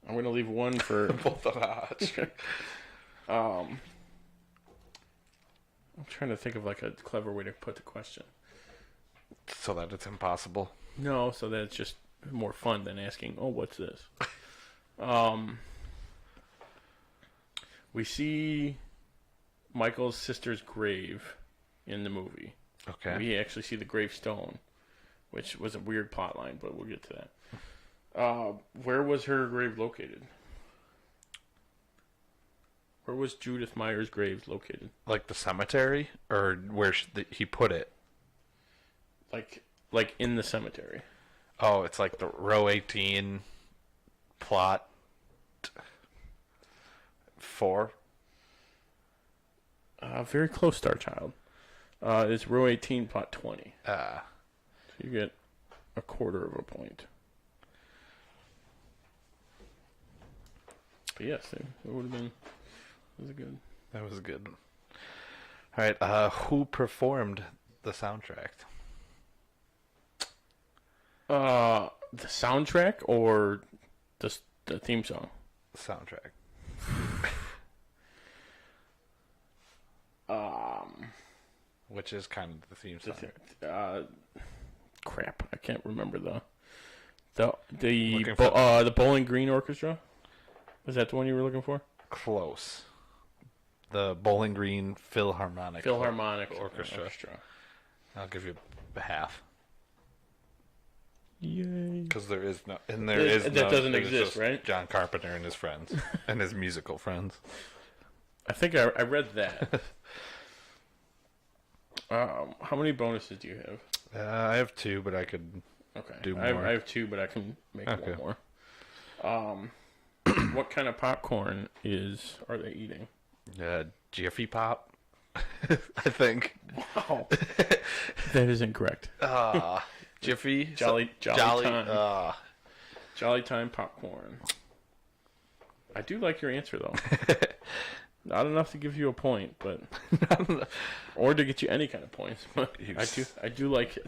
I'm gonna leave one for both on a hot streak. I'm trying to think of like a clever way to put the question. So that it's impossible. No, so that it's just more fun than asking, "Oh, what's this?" We see Michael's sister's grave in the movie. Okay. We actually see the gravestone, which was a weird plot line, but we'll get to that. Where was her grave located? Where was Judith Meyer's grave located? Like the cemetery, or where he put it? Like in the cemetery. Oh, it's like the row 18 plot 4. Very close, Star Child. It's row 18 plot 20. So you get a quarter of a point. But yes, it would have been. That was good. That was good. All right. Who performed the soundtrack? The soundtrack or the theme song? The soundtrack. Which is kind of the theme song. Crap, I can't remember the Bowling Green Orchestra. Was that the one you were looking for? Close. The Bowling Green Philharmonic Orchestra. I'll give you half. Yay! Because there is no, that doesn't exist, right? John Carpenter and his friends, and his musical friends. I think I read that. How many bonuses do you have? I have 2, but I could do more. I have 2, but I can make one more. What kind of popcorn are they eating? Jiffy Pop. I think. Wow. That is incorrect. Jiffy? Jolly Time. Jolly Time popcorn. I do like your answer, though. Not enough to give you a point, but or to get you any kind of points. But I do like it.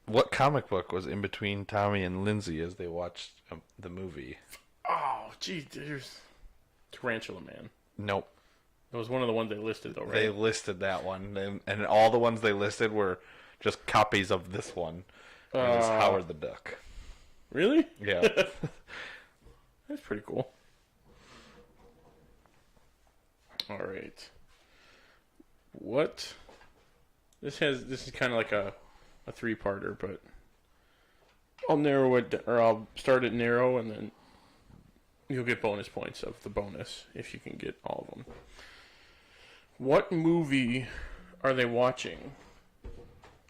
What comic book was in between Tommy and Lindsay as they watched the movie? Oh, geez, there's Tarantula Man. Nope. It was one of the ones they listed, though, right? They listed that one, and all the ones they listed were just copies of this one. It was Howard the Duck. Really? Yeah. That's pretty cool. All right. What? This is kind of like a three-parter, but I'll narrow it, or I'll start it narrow, and then you'll get bonus points of the bonus if you can get all of them. What movie are they watching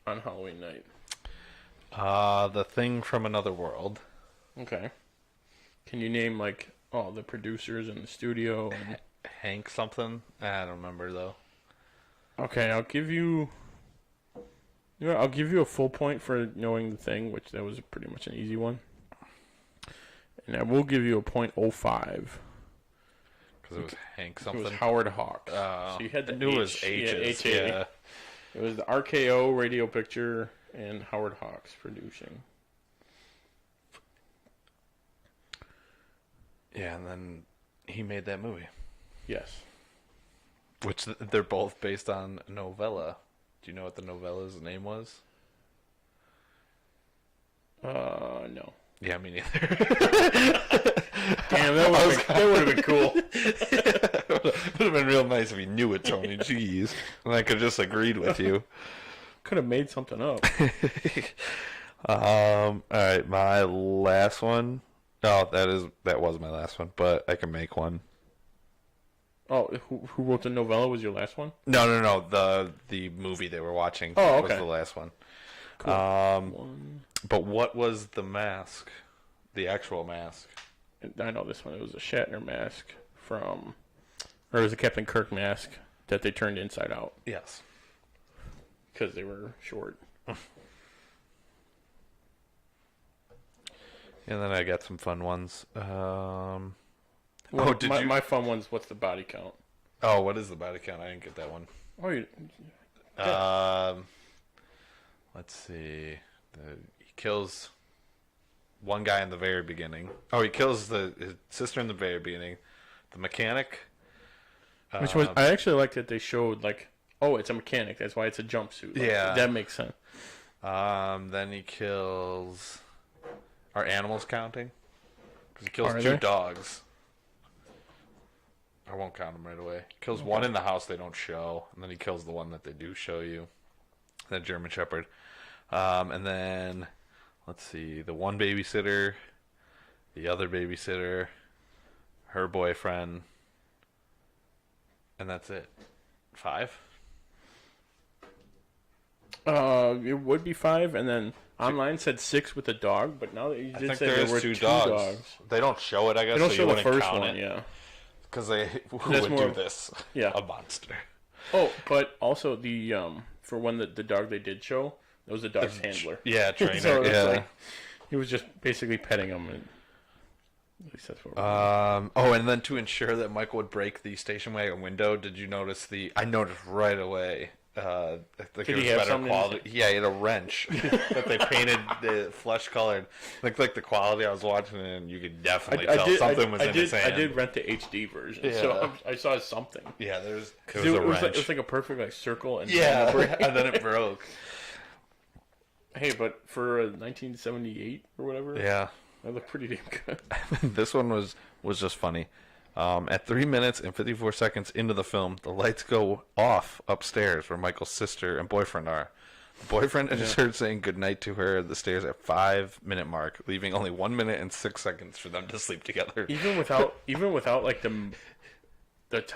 on Halloween night? The Thing from Another World. Okay. Can you name like all the producers in the studio? And... Hank something? I don't remember though. Okay, I'll give you a full point for knowing The Thing, which that was pretty much an easy one. And I will give you a 0.05. Because it was Hank something? It was Howard Hawks. So you had the I knew it was H's. Yeah. It was the RKO Radio Picture and Howard Hawks producing. Yeah, and then he made that movie. Yes. Which they're both based on a novella. Do you know what the novella's name was? No. Yeah, me neither. Damn, that would have been cool. It would have been real nice if you knew it, Tony. Jeez. And I could have just agreed with you. Could have made something up. All right, my last one. Oh, that was my last one, but I can make one. Oh, who wrote the novella was your last one? No. The movie they were watching was the last one. Cool. But what was the mask? The actual mask? I know this one. It was a Shatner mask or it was a Captain Kirk mask that they turned inside out. Yes. Because they were short. And then I got some fun ones. My fun one's what's the body count? Oh, what is the body count? I didn't get that one. Oh, let's see. He kills one guy in the very beginning. Oh, he kills his sister in the very beginning. The mechanic. Which was I actually liked that they showed like, oh, it's a mechanic. That's why it's a jumpsuit. Like, yeah, that makes sense. Then he kills. Are animals counting? Because he kills two dogs. I won't count them right away. He kills one in the house they don't show, and then he kills the one that they do show you. That German Shepherd. And then, let's see, the one babysitter, the other babysitter, her boyfriend, and that's it. 5? It would be 5, and then online said 6 with the dog, but now that you did say there were two dogs. They don't show it, I guess. They don't so show you the first count one, it. yeah. Because who would do this? Yeah, a monster. Oh, but also the for when the dog they did show, that was the dog's handler. Yeah, trainer. So yeah, like, he was just basically petting him. And at least that's what and then to ensure that Michael would break the station wagon window, did you notice I noticed right away. I think Did it was he have better something quality. Yeah, he had a wrench that they painted the flesh colored. Like the quality I was watching, and you could definitely tell something was in his hand. I did rent the HD version, so I saw something. Yeah, there was a wrench. wrench. It was like a perfect circle, and and then it broke. Hey, but for 1978 or whatever, yeah, that looked pretty damn good. This one was just funny. At 3 minutes and 54 seconds into the film, the lights go off upstairs where Michael's sister and boyfriend are. The boyfriend is heard saying goodnight to her at the stairs at 5-minute mark, leaving only 1 minute and 6 seconds for them to sleep together. Even without like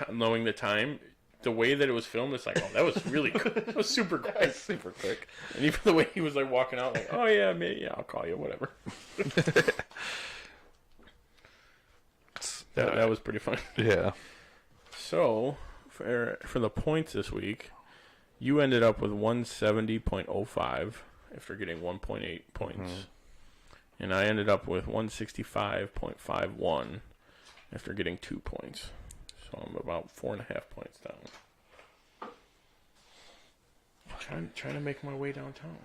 knowing the time, the way that it was filmed, it's like, oh, that was really good. It was super quick. Super quick. And even the way he was like walking out, like, oh yeah, I'll call you, whatever. That was pretty fun. Yeah. So, for the points this week, you ended up with 170.05 after getting 1.8 points. And I ended up with 165.51 after getting 2 points. So I'm about 4.5 points down. Trying to make my way downtown.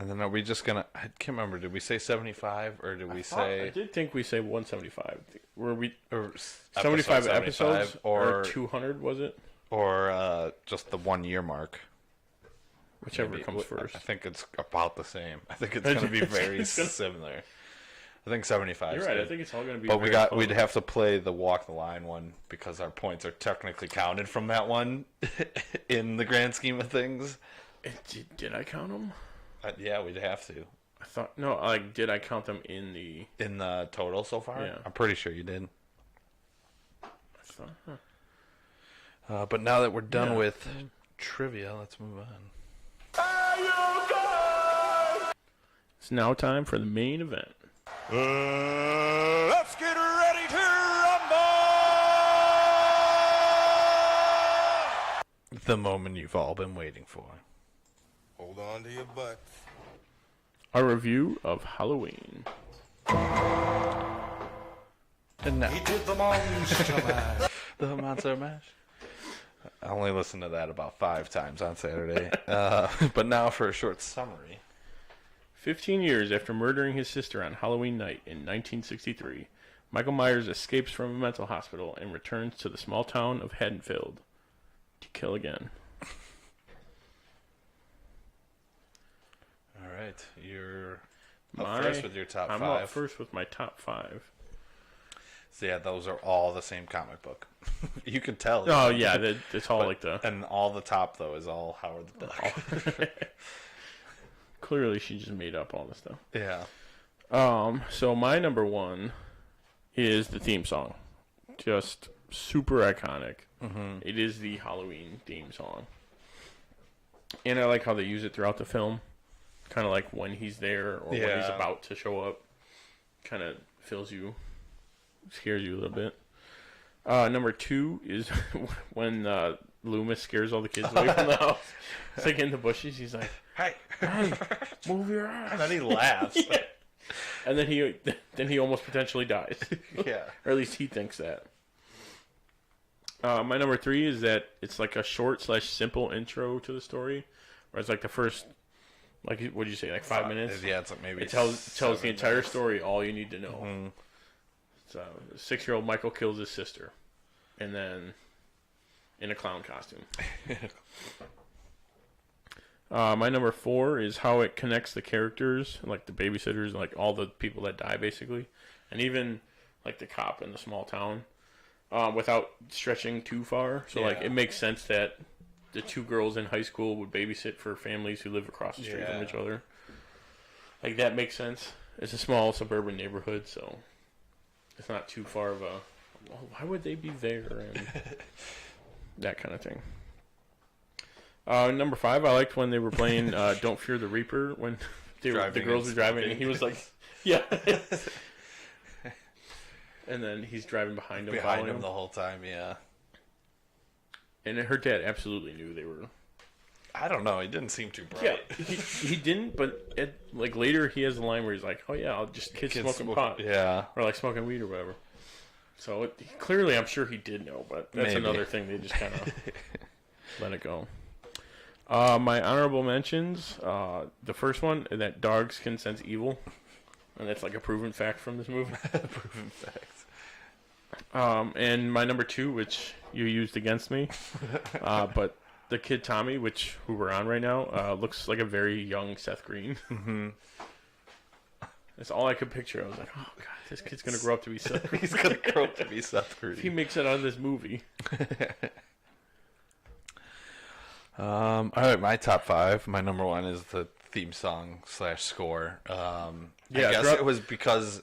And then are we just gonna? I can't remember. Did we say 75 or did we say? I did think we say 175. Were we or 75 episodes or 200? Was it? Or just the 1 year mark? Whichever comes first. I think it's about the same. I think it's going to be very similar. I think 75. You're right. Good. I think it's all going to be. But we'd have to play the walk the line one because our points are technically counted from that one in the grand scheme of things. Did I count them? Yeah, we'd have to. I thought did I count them in the total so far? Yeah, I'm pretty sure you did. I thought. But now that we're done with trivia, let's move on. It's now time for the main event. Let's get ready to rumble! The moment you've all been waiting for. Hold on to your butts. A review of Halloween. And now, He did the monster mash. the monster mash. I only listened to that about 5 times on Saturday. But now for a short summary. 15 years after murdering his sister on Halloween night in 1963, Michael Myers escapes from a mental hospital and returns to the small town of Haddonfield to kill again. All right, you're up first with your top 5. I'm up first with my top 5. So yeah, those are all the same comic book. You can tell. Oh yeah, it's all like the... And all the top, though, is all Howard the Duck. Clearly, she just made up all this stuff. Yeah. So my number 1 is the theme song. Just super iconic. Mm-hmm. It is the Halloween theme song. And I like how they use it throughout the film. Kind of like when he's there or when he's about to show up. Kind of scares you a little bit. Number 2 is when Loomis scares all the kids away from the house. It's like in the bushes. He's like, hey, move your ass. And then he laughs. Yeah. And then he almost potentially dies. Yeah. Or at least he thinks that. My number 3 is that it's like a short / simple intro to the story. Where it's like the first, like, what did you say, like 5 minutes? Yeah, it's like maybe it tells the entire story, all you need to know. Mm-hmm. So, 6-year-old Michael kills his sister. And then, in a clown costume. My number 4 is how it connects the characters, like the babysitters, like all the people that die, basically. And even, like, the cop in the small town, without stretching too far. So, like, it makes sense that the 2 girls in high school would babysit for families who live across the street from each other. Like, that makes sense. It's a small suburban neighborhood, so it's not too far of a, well, why would they be there? And that kind of thing. Number 5, I liked when they were playing Don't Fear the Reaper, when the girls were driving, and he was like, yeah. And then he's driving behind him. Behind him the whole time, yeah. And her dad absolutely knew they were. I don't know. He didn't seem too bright. Yeah, he didn't. But like later, he has a line where he's like, "Oh yeah, I'll just kids smoking pot, yeah, or like smoking weed or whatever." So clearly, I'm sure he did know, but that's another thing. They just kind of let it go. My honorable mentions: the first one, that dogs can sense evil, and that's like a proven fact from this movie. Proven fact. And my number 2, which you used against me, but the kid Tommy, who we're on right now, looks like a very young Seth Green. Mm-hmm. That's all I could picture. I was like, oh god, this kid's gonna grow up to be Seth Green. He's gonna grow up to be Seth Green. If he makes it out of this movie. All right, my top 5. My number 1 is the theme song / score. I guess it was because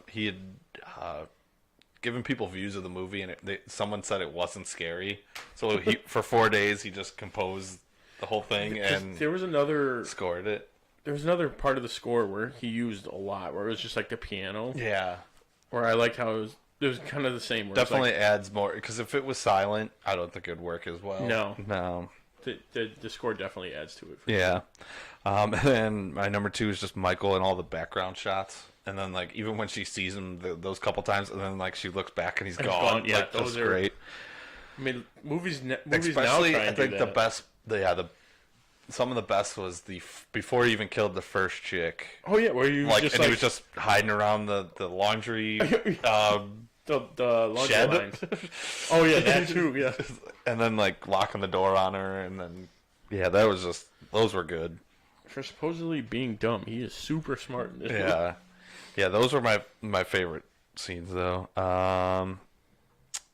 he had given people views of the movie, and someone said it wasn't scary. So for 4 days, he just composed the whole thing and scored it. There was another part of the score where he used a lot, where it was just like the piano. Yeah. Where I liked how it was It was kind of the same. Where Definitely adds more, because if it was silent, I don't think it'd work as well. No. The score definitely adds to it. Yeah. And then my number 2 is just Michael and all the background shots. And then, like, even when she sees him those couple times, and then, like, she looks back and he's gone. Yeah, like, those that's are great. I mean, movies Especially, now I think the best, some of the best was before he even killed the first chick. Oh yeah, where you like, just and he was just hiding around the laundry the laundry shed. lines. Oh yeah, that too. Yeah, and then like locking the door on her, and then that was just, those were good. For supposedly being dumb, he is super smart in this movie. Yeah, those were my favorite scenes though.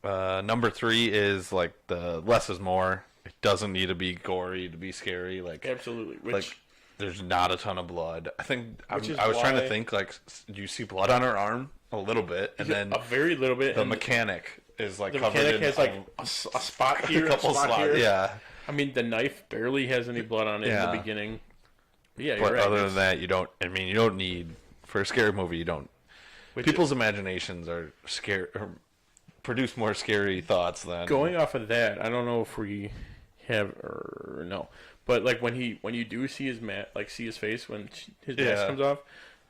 Number 3 is like the less is more. It doesn't need to be gory to be scary. Like, absolutely. Like, there's not a ton of blood. I think I was why... trying to think, like, do you see blood on her arm? A little bit, and then a very little bit. The mechanic is like the covered mechanic in has like a spot here, a couple spots. Here. Yeah. I mean, the knife barely has any blood on it in the beginning. Yeah, but you're right. Other than that, you don't. I mean, you don't need, for a scary movie. You don't. People's imaginations are scary. Produce more scary thoughts than. Going off of that, I don't know if we have or no, but like when you do see his see his face when his mask comes off,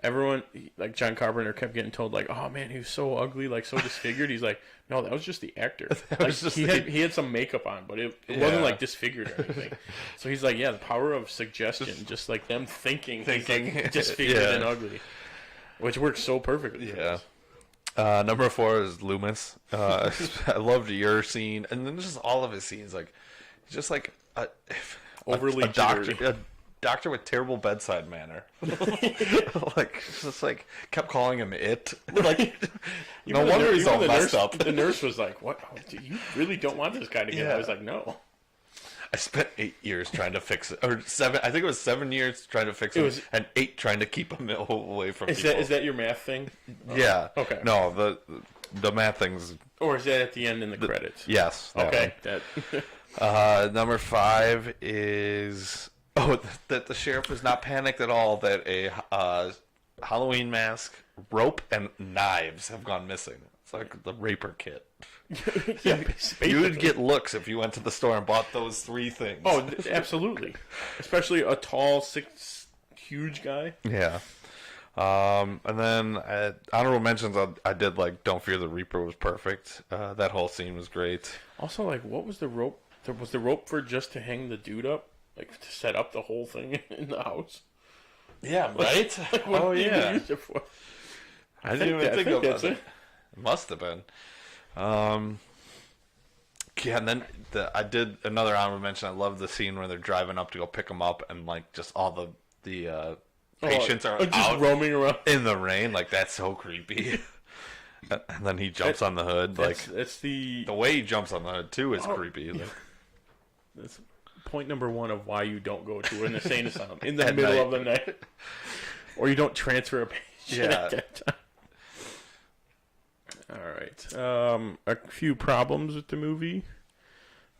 everyone, like John Carpenter, kept getting told like, "Oh man, he was so ugly, like so disfigured." He's like, "No, that was just the actor. Like, he had some makeup on, but it wasn't like disfigured or anything." So he's like, "Yeah, the power of suggestion, just like them thinking like, disfigured and ugly, which works so perfectly." Yeah. Number 4 is Loomis. I loved your scene, and then just all of his scenes, like just like overly a doctor with terrible bedside manner. Like, just like kept calling him it. Like, no wonder he's all messed up. The nurse was like, "What? You really don't want this guy to get?" I was like, "No." I spent 8 years trying to fix it, or 7. I think it was 7 years trying to fix it, and 8 trying to keep him away from people. Is that your math thing? Yeah. Okay. No, the math thing's. Or is that at the end in the credits? Yes. Okay. Number 5 is that the sheriff is not panicked at all that a Halloween mask, rope, and knives have gone missing. It's like the raper kit. Yeah, you would get looks if you went to the store and bought those 3 things. Oh, absolutely. Especially a tall, 6, huge guy. Yeah. And then honorable mentions, I did like Don't Fear the Reaper was perfect. That whole scene was great. Also, like, what was the rope? Was the rope for just to hang the dude up? Like, to set up the whole thing in the house? Yeah, right? Like, what did you use it for? I didn't even think about it. It must have been. Yeah, and then I did another honorable mention. I love the scene where they're driving up to go pick him up, and like just all the patients are just out roaming around in the rain. Like, that's so creepy. And then he jumps on the hood. Like, it's the way he jumps on the hood too is creepy. Like, that's point number 1 of why you don't go to an insane asylum in the middle of the night, or you don't transfer a patient at that time. All right. A few problems with the movie.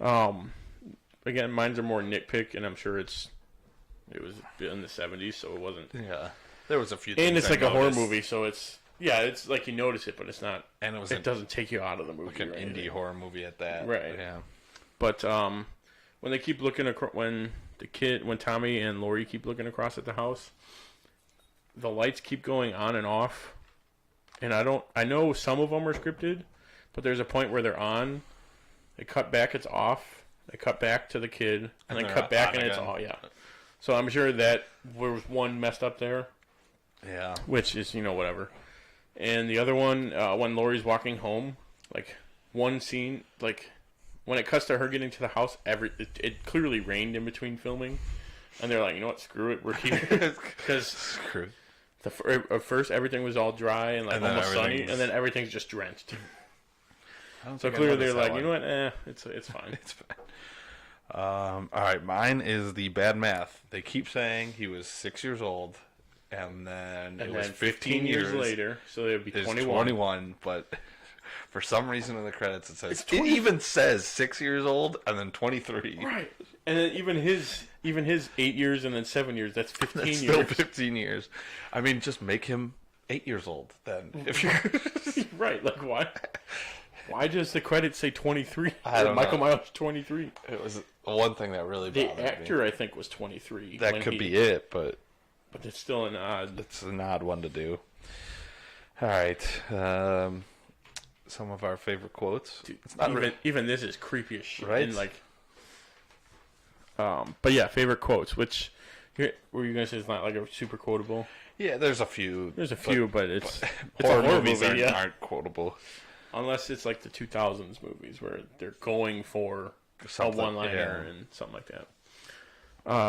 Again, mine are more nitpick, and I'm sure it was in the 70s, so it wasn't. Yeah, there was a few. And it's like a horror movie, so it's like you notice it, but it's not. And it doesn't take you out of the movie. Like an indie horror movie at that, right? Yeah. But when they keep looking when Tommy and Laurie keep looking across at the house, the lights keep going on and off. And I know some of them are scripted, but there's a point where they're on, they cut back, it's off, they cut back to the kid, and then cut back and it's off, yeah. So I'm sure that there was one messed up there. Yeah. Which is, whatever. And the other one, when Laurie's walking home, like, one scene, like, when it cuts to her getting to the house, it clearly rained in between filming. And they're like, you know what, screw it, we're here. Because screw it. At first, everything was all dry and like almost sunny, and then everything's just drenched. So clearly, they're like, you know what? It's fine. It's fine. All right, mine is the bad math. They keep saying he was 6 years old, and then it was 15 years later, so it would be 21. 21, but for some reason in the credits it says it even says 6 years old and then 23. Right, and then even his 8 years and then 7 years. That's 15 years. Still 15 years. I mean, just make him 8 years old then. If you're Right, like why? Why does the credits say 23? I don't Michael know. Myers 23. It was one thing that really bothered The actor, I think, was 23. That could be it, but it's still an odd. It's an odd one to do. All right, some of our favorite quotes. Dude, it's not even this is creepy as shit. Right? And like, but yeah, favorite quotes. Which were you gonna say it's not like a super quotable? Yeah, there's a few. There's a few, but it's horror a horror movies movie, aren't quotable. Unless it's like the 2000s movies where they're going for Something, a one-liner and something like that.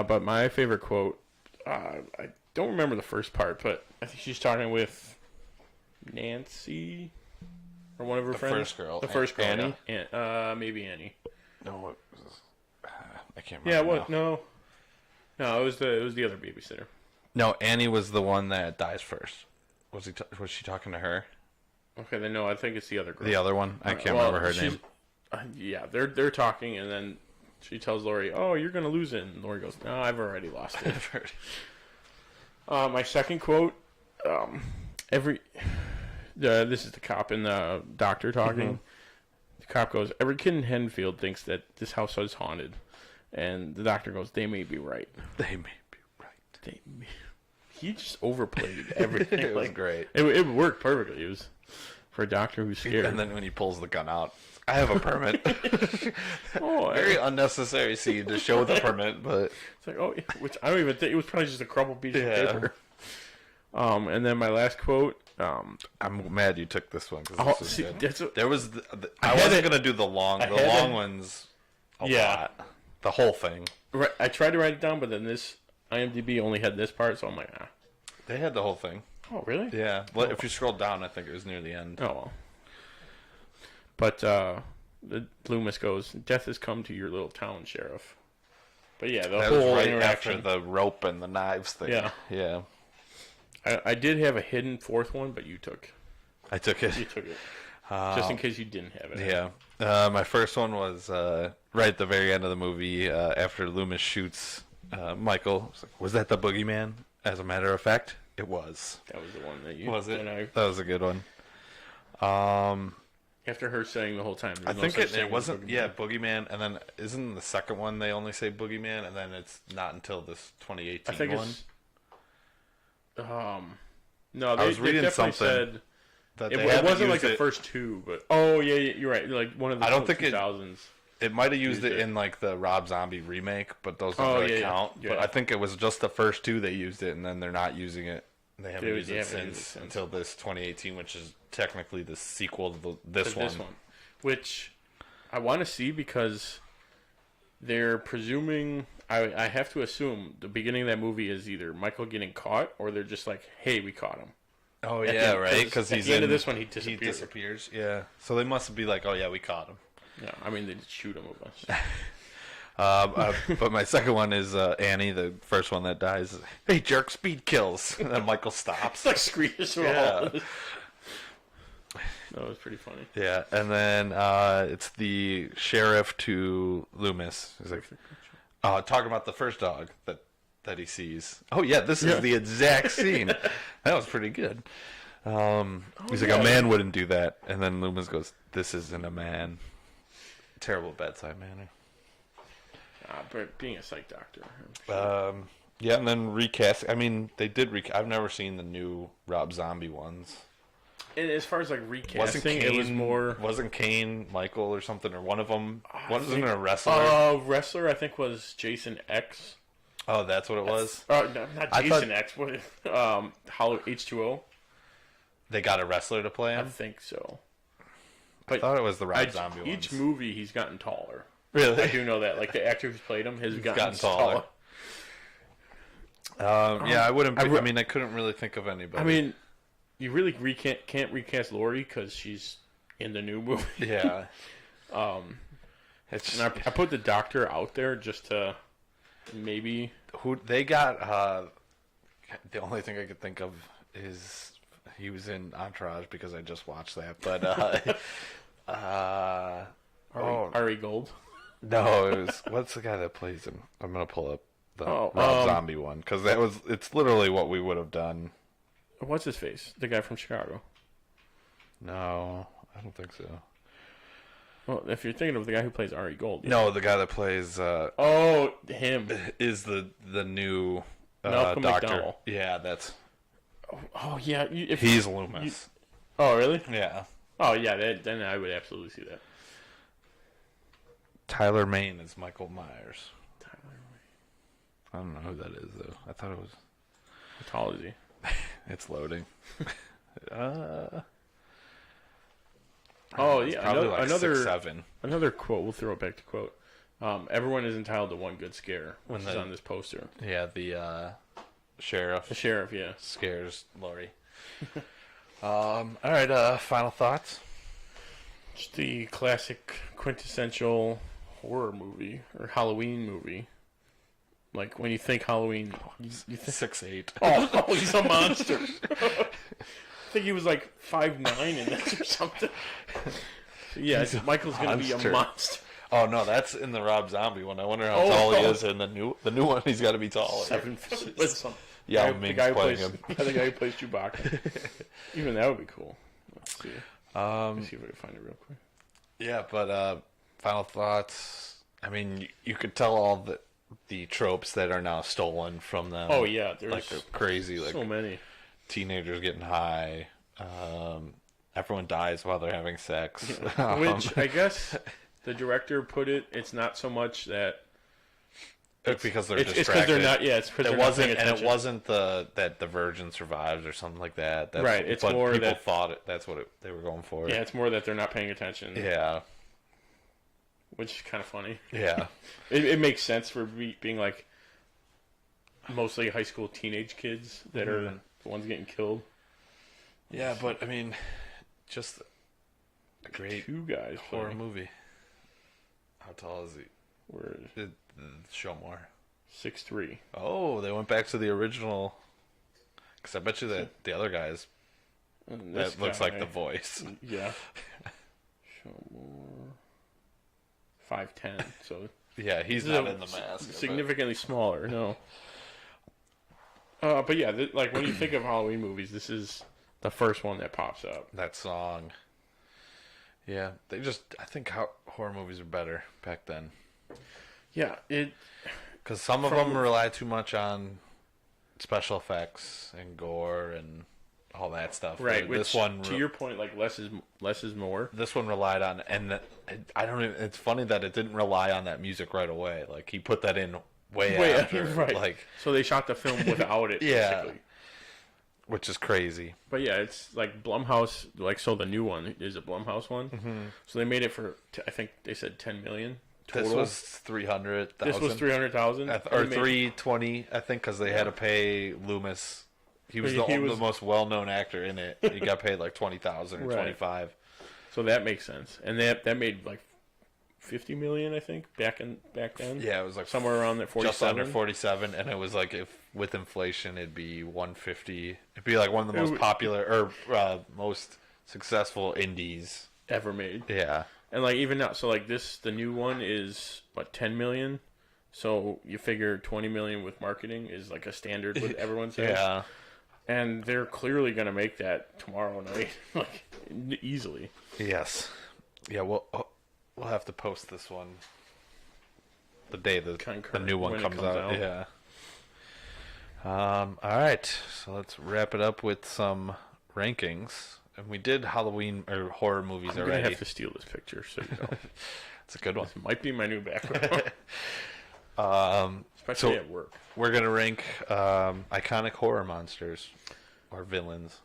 But my favorite quote, I don't remember the first part, but I think she's talking with Nancy or one of her friends. The first girl, Annie? Maybe Annie. No, I can't remember. Yeah, what? No, it was the other babysitter. No, Annie was the one that dies first. Was she talking to her? Okay, then no, I think it's the other girl. The other one? I can't remember her name. Yeah, they're talking, and then she tells Laurie, "Oh, you're gonna lose it." And Laurie goes, "No, I've already lost it." My second quote, this is the cop and the doctor talking. Mm-hmm. The cop goes, "Every kid in Haddonfield thinks that this house is haunted," and the doctor goes, "They may be right." They may be right. He just overplayed everything. It was great. It worked perfectly. It was for a doctor who's scared. And then when he pulls the gun out, I have a permit. Very unnecessary scene to show the permit, but it's like, oh, which I don't even think it was probably just a crumpled piece of paper. And then my last quote. I'm mad you took this one because this is good. There was I wasn't gonna do the long ones. A lot. The whole thing. Right, I tried to write it down, but then this IMDb only had this part, so I'm like, ah. They had the whole thing. Oh, really? Yeah. Well, if you scroll down, I think it was near the end. Oh, well. But Loomis goes, "Death has come to your little town, Sheriff." But yeah, that whole was right interaction. after the rope and the knives thing. Yeah. I did have a hidden fourth one, but you took. I took it. You took it. Just in case you didn't have it. Yeah. My first one was right at the very end of the movie after Loomis shoots Michael. Was that the boogeyman? As a matter of fact, it was. That was the one that you... Was it? That was a good one. After her saying the whole time. I think it wasn't... Yeah, boogeyman. And then isn't the second one they only say boogeyman? And then it's not until this 2018 I think one? No, I was reading something said... That it wasn't like the first two, but... Oh, yeah, you're right. Like one of the 2000s. It might have used it in like the Rob Zombie remake, but those don't really count. Yeah. But I think it was just the first two they used it, and then they're not using it. They haven't used it since until this 2018, which is technically the sequel to this one. Which I want to see because they're presuming. I have to assume the beginning of that movie is either Michael getting caught or they're just like, "Hey, we caught him." Oh yeah, right. Because at the end of this one, he disappears. He disappears. Yeah. So they must be like, "Oh yeah, we caught him." Yeah, I mean, they just shoot him a bunch. But my second one is Annie, the first one that dies. "Hey, jerk, speed kills." And then Michael stops. It's like Screech. Yeah. That was pretty funny. Yeah, and then it's the sheriff to Loomis. He's like, talking about the first dog that he sees. Oh, yeah, this is the exact scene. That was pretty good. He's like, a man wouldn't do that. And then Loomis goes, "This isn't a man." Terrible bedside manner. But being a psych doctor. Yeah, and then recast. I mean, they did I've never seen the new Rob Zombie ones. And as far as like recasting, it was more. Wasn't Kane Michael or something, or one of them? Wasn't a wrestler? Wrestler, I think, was Jason X. Oh, that's what it was. No, not Jason X. What? Hollow H2O. They got a wrestler to play him. I think so. I thought it was the Rob Zombie one. Each movie, he's gotten taller. Really? I do know that. Like the actor who's played him has gotten taller. Yeah, I wouldn't. I mean, I couldn't really think of anybody. I mean, you really can't recast Laurie because she's in the new movie. Yeah. And I put the doctor out there just to maybe. Who they got? The only thing I could think of is he was in Entourage because I just watched that. But Ari Gold. No, it was what's the guy that plays him? I'm gonna pull up the Rob Zombie one because it's literally what we would have done. What's his face? The guy from Chicago. No, I don't think so. Well, if you're thinking of the guy who plays Ari Gold. Yeah. No, the guy that plays... him. Is the new Malcolm doctor. McDowell. Yeah, that's... Oh, yeah. He's Loomis. Oh, really? Yeah. Oh, yeah, then I would absolutely see that. Tyler Mane is Michael Myers. I don't know who that is, though. I thought it was... How tall is he? It's loading. Oh, yeah. Probably Another 6'7". Another quote. We'll throw it back to quote. Everyone is entitled to one good scare, which is on this poster. Yeah, the sheriff. The sheriff, yeah. Scares Laurie. All right, final thoughts? It's the classic quintessential horror movie or Halloween movie. Like when you think Halloween, you think 6'8". Oh, he's a monster. I think he was like 5'9" in this or something. Yeah, Michael's gonna be a monster. Oh no, that's in the Rob Zombie one. I wonder how tall he is in the new one. He's got to be taller. 7 foot. Yeah, the guy who plays him. Yeah, the guy who plays Chewbacca. Even that would be cool. Let's see. Let me see if I can find it real quick. Yeah, but final thoughts. I mean, you could tell all the tropes that are now stolen from them. Oh yeah, there's like crazy, like so many teenagers getting high. Everyone dies while they're having sex. Which I guess the director put it. It's not so much that. It's because they're distracted. It's because they're not. Yeah, it's because they're not paying attention. And it wasn't that the virgin survives or something like that. That's, right. It's but more people that thought that's what they were going for. Yeah, it's more that they're not paying attention. Yeah. Which is kind of funny. Yeah. It makes sense for being like mostly high school teenage kids that are the ones getting killed. Yeah, but I mean, just a great two guys horror movie. How tall is he? Where is show more? 6'3". Oh, they went back to the original. Because I bet you that the other guys that looks like the voice. Yeah. Show more. 5'10". So yeah, he's not in the mask. Significantly smaller. No. But yeah, like when you think of Halloween movies, this is the first one that pops up. That song. Yeah, I think horror movies are better back then. Yeah, because some of them rely too much on special effects and gore and all that stuff. Right. This one, to your point, like less is more. This one relied on, and I don't even. It's funny that it didn't rely on that music right away. Like he put that in way after. Right. Like so they shot the film without it. Yeah. Basically. Which is crazy. But yeah, it's like Blumhouse. Like so, the new one is a Blumhouse one. Mm-hmm. So they made it for I think they said $10 million. Total. This was 300,000. This was 300,000, or 320, I think, because they had to pay Loomis. He was the most well-known actor in it. He got paid like 20,000 or 25. So that makes sense, and that made like 50 million, I think, back then. Yeah, it was like somewhere around that 47. Just under 47, and it was like if with inflation, it'd be 150. It'd be like one of the most popular or most successful indies ever made. Yeah. And like even now, so like the new one is what 10 million. So you figure 20 million with marketing is like a standard with everyone says. Yeah. And they're clearly gonna make that tomorrow night, like easily. Yes. Yeah. We'll have to post this one the day the new one comes out. Yeah. All right. So let's wrap it up with some rankings. And we did Halloween or horror movies already. I'm gonna have to steal this picture, so you know. It's a good one. This might be my new background. Especially at work. We're gonna rank iconic horror monsters or villains.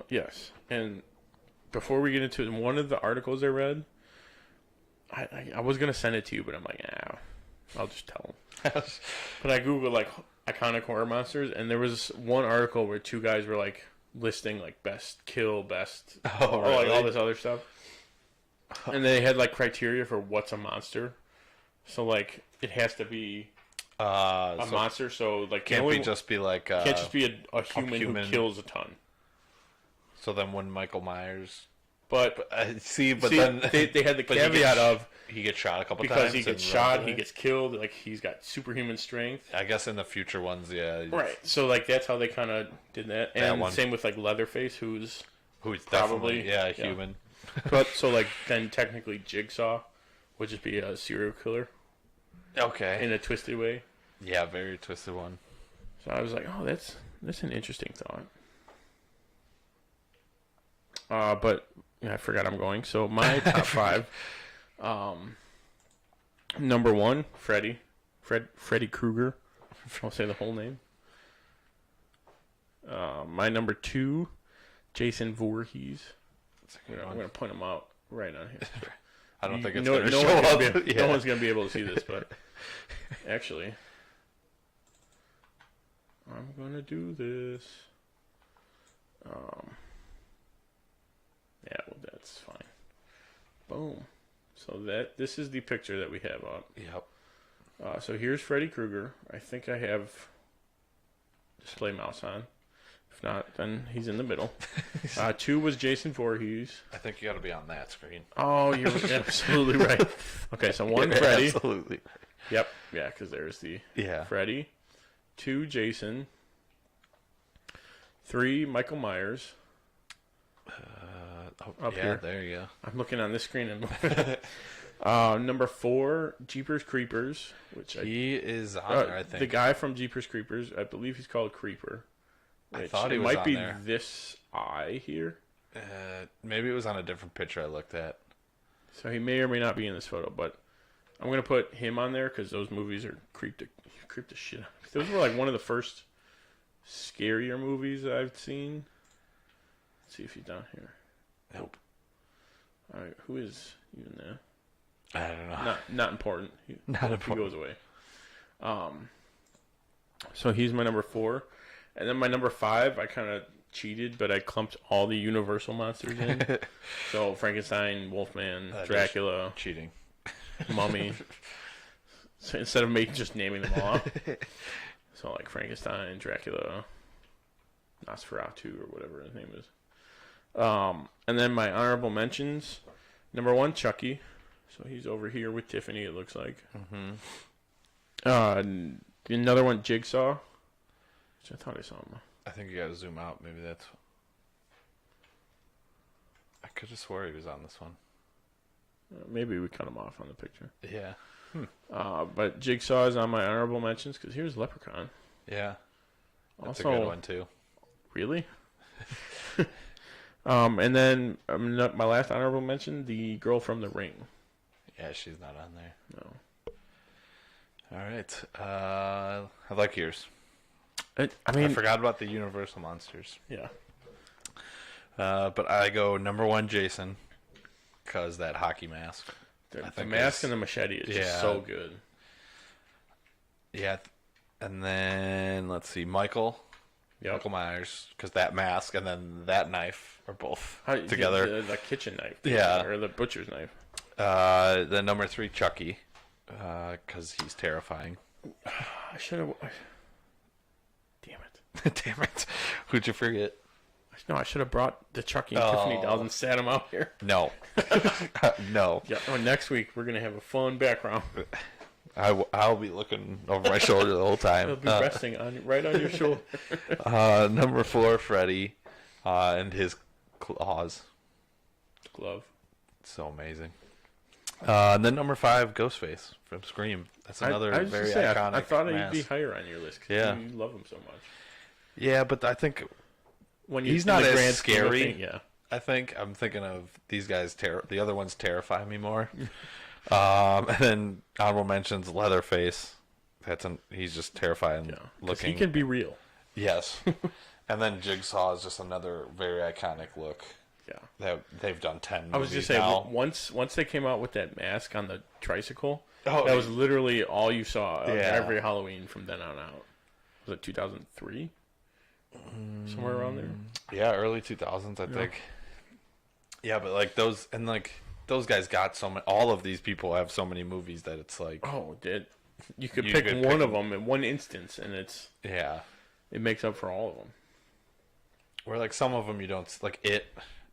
Yes. And before we get into it, one of the articles I read, I was gonna send it to you, but I'm like, I'll just tell them. But I googled like iconic horror monsters, and there was one article where two guys were like listing like best kill, best like all this other stuff, and they had like criteria for what's a monster. So like it has to be a monster. So like can't just be like can't just be a human who kills a ton. So then when Michael Myers, but then they had the caveat of he gets shot a couple times because he gets shot, he gets killed. Like he's got superhuman strength. I guess in the future ones, yeah. Right. So like that's how they kind of did that. And same with like Leatherface, who's Who's probably human. But so like then technically Jigsaw would just be a serial killer. Okay. In a twisted way. Yeah, very twisted one. So I was like, oh, that's an interesting thought. But yeah, I forgot I'm going. So my top 5. Number 1, Freddy Krueger. I'll say the whole name. My number 2, Jason Voorhees. I'm gonna point him out right on here. I don't think it's gonna show up. No one's gonna be able to see this, but actually, I'm gonna do this. Yeah, well, that's fine. Boom. So this is the picture that we have up. Yep. So here's Freddy Krueger. I think I have display mouse on. If not, then he's in the middle. 2 was Jason Voorhees. I think you got to be on that screen. Oh, you're absolutely right. Okay, so 1 Freddy. Absolutely. Yep. Yeah, because there's the Freddy. 2 Jason. 3 Michael Myers. Up here. There you go. I'm looking on this screen and number 4, Jeepers Creepers, which he is on there, I think. The guy from Jeepers Creepers, I believe he's called Creeper. I thought he was might on be there. This eye here. Maybe it was on a different picture I looked at. So he may or may not be in this photo, but I'm gonna put him on there because those movies are creeped the shit out. Those were like one of the first scarier movies I've seen. Let's see if he's down here. Nope. All right, who is even there? I don't know. Not important. Not important. He goes away. So he's my number 4, and then my number 5. I kind of cheated, but I clumped all the Universal monsters in. So Frankenstein, Wolfman, Dracula, cheating, Mummy. So instead of me just naming them all, so like Frankenstein, Dracula, Nosferatu, or whatever his name is. And then my honorable mentions. Number 1, Chucky. So he's over here with Tiffany, it looks like. Mm-hmm. Another one, Jigsaw. Which I thought I saw him. I think you got to zoom out. Maybe that's... I could have swore he was on this one. Maybe we cut him off on the picture. Yeah. But Jigsaw is on my honorable mentions because here's Leprechaun. Yeah. That's also, a good one, too. Really? And then my last honorable mention, the girl from The Ring. Yeah, she's not on there. No. All right. I like yours. I forgot about the Universal monsters. Yeah. But I go number 1, Jason, because that hockey mask. The mask and the machete is just so good. Yeah. And then, let's see, Michael. Yep. Michael Myers, because that mask and then that knife are both together. The kitchen knife. Yeah. Or the butcher's knife. Then number 3, Chucky, because he's terrifying. I should have... Damn it. Damn it. Who'd you forget? No, I should have brought the Chucky and Tiffany dolls and sat them out here. No. No. Yeah. Oh, next week we're going to have a fun background. I'll be looking over my shoulder the whole time. It'll be resting right on your shoulder. Number 4, Freddy, and his claws. Glove. So amazing. And then number 5, Ghostface from Scream. That's another very iconic. I thought mask. he'd be higher on your list. Yeah, you love him so much. Yeah, but I think when he's not as scary. Thing, yeah, I think I'm thinking of these guys. The other ones terrify me more. And then honorable mentions, Leatherface. He's just terrifying looking. He can be real. Yes. And then Jigsaw is just another very iconic look. Yeah. They've done 10 movies. I was just saying, once they came out with that mask on the tricycle, that was literally all you saw of every Halloween from then on out. Was it 2003? Somewhere around there? Yeah, early 2000s, I think. Yeah, but like those guys got so many. All of these people have so many movies that it's like, you could pick one of them in one instance, and it makes up for all of them. Where like some of them you don't like it.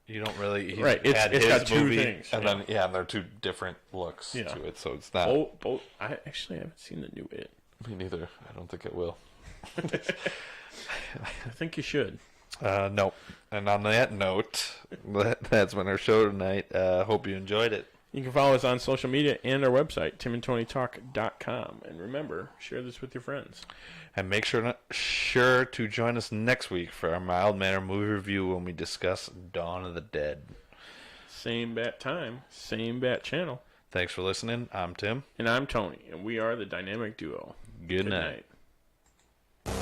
You don't really right. It's got two movie, things, and then and they're 2 different looks to it, so it's not. Both. I actually haven't seen the new It. Me neither. I don't think it will. I think you should. Nope. And on that note, that's been our show tonight. Hope you enjoyed it. You can follow us on social media and our website, timandtonytalk.com. And remember, share this with your friends. And make sure to join us next week for our mild-mannered movie review when we discuss Dawn of the Dead. Same bat time, same bat channel. Thanks for listening. I'm Tim. And I'm Tony. And we are the Dynamic Duo. Good night. Night.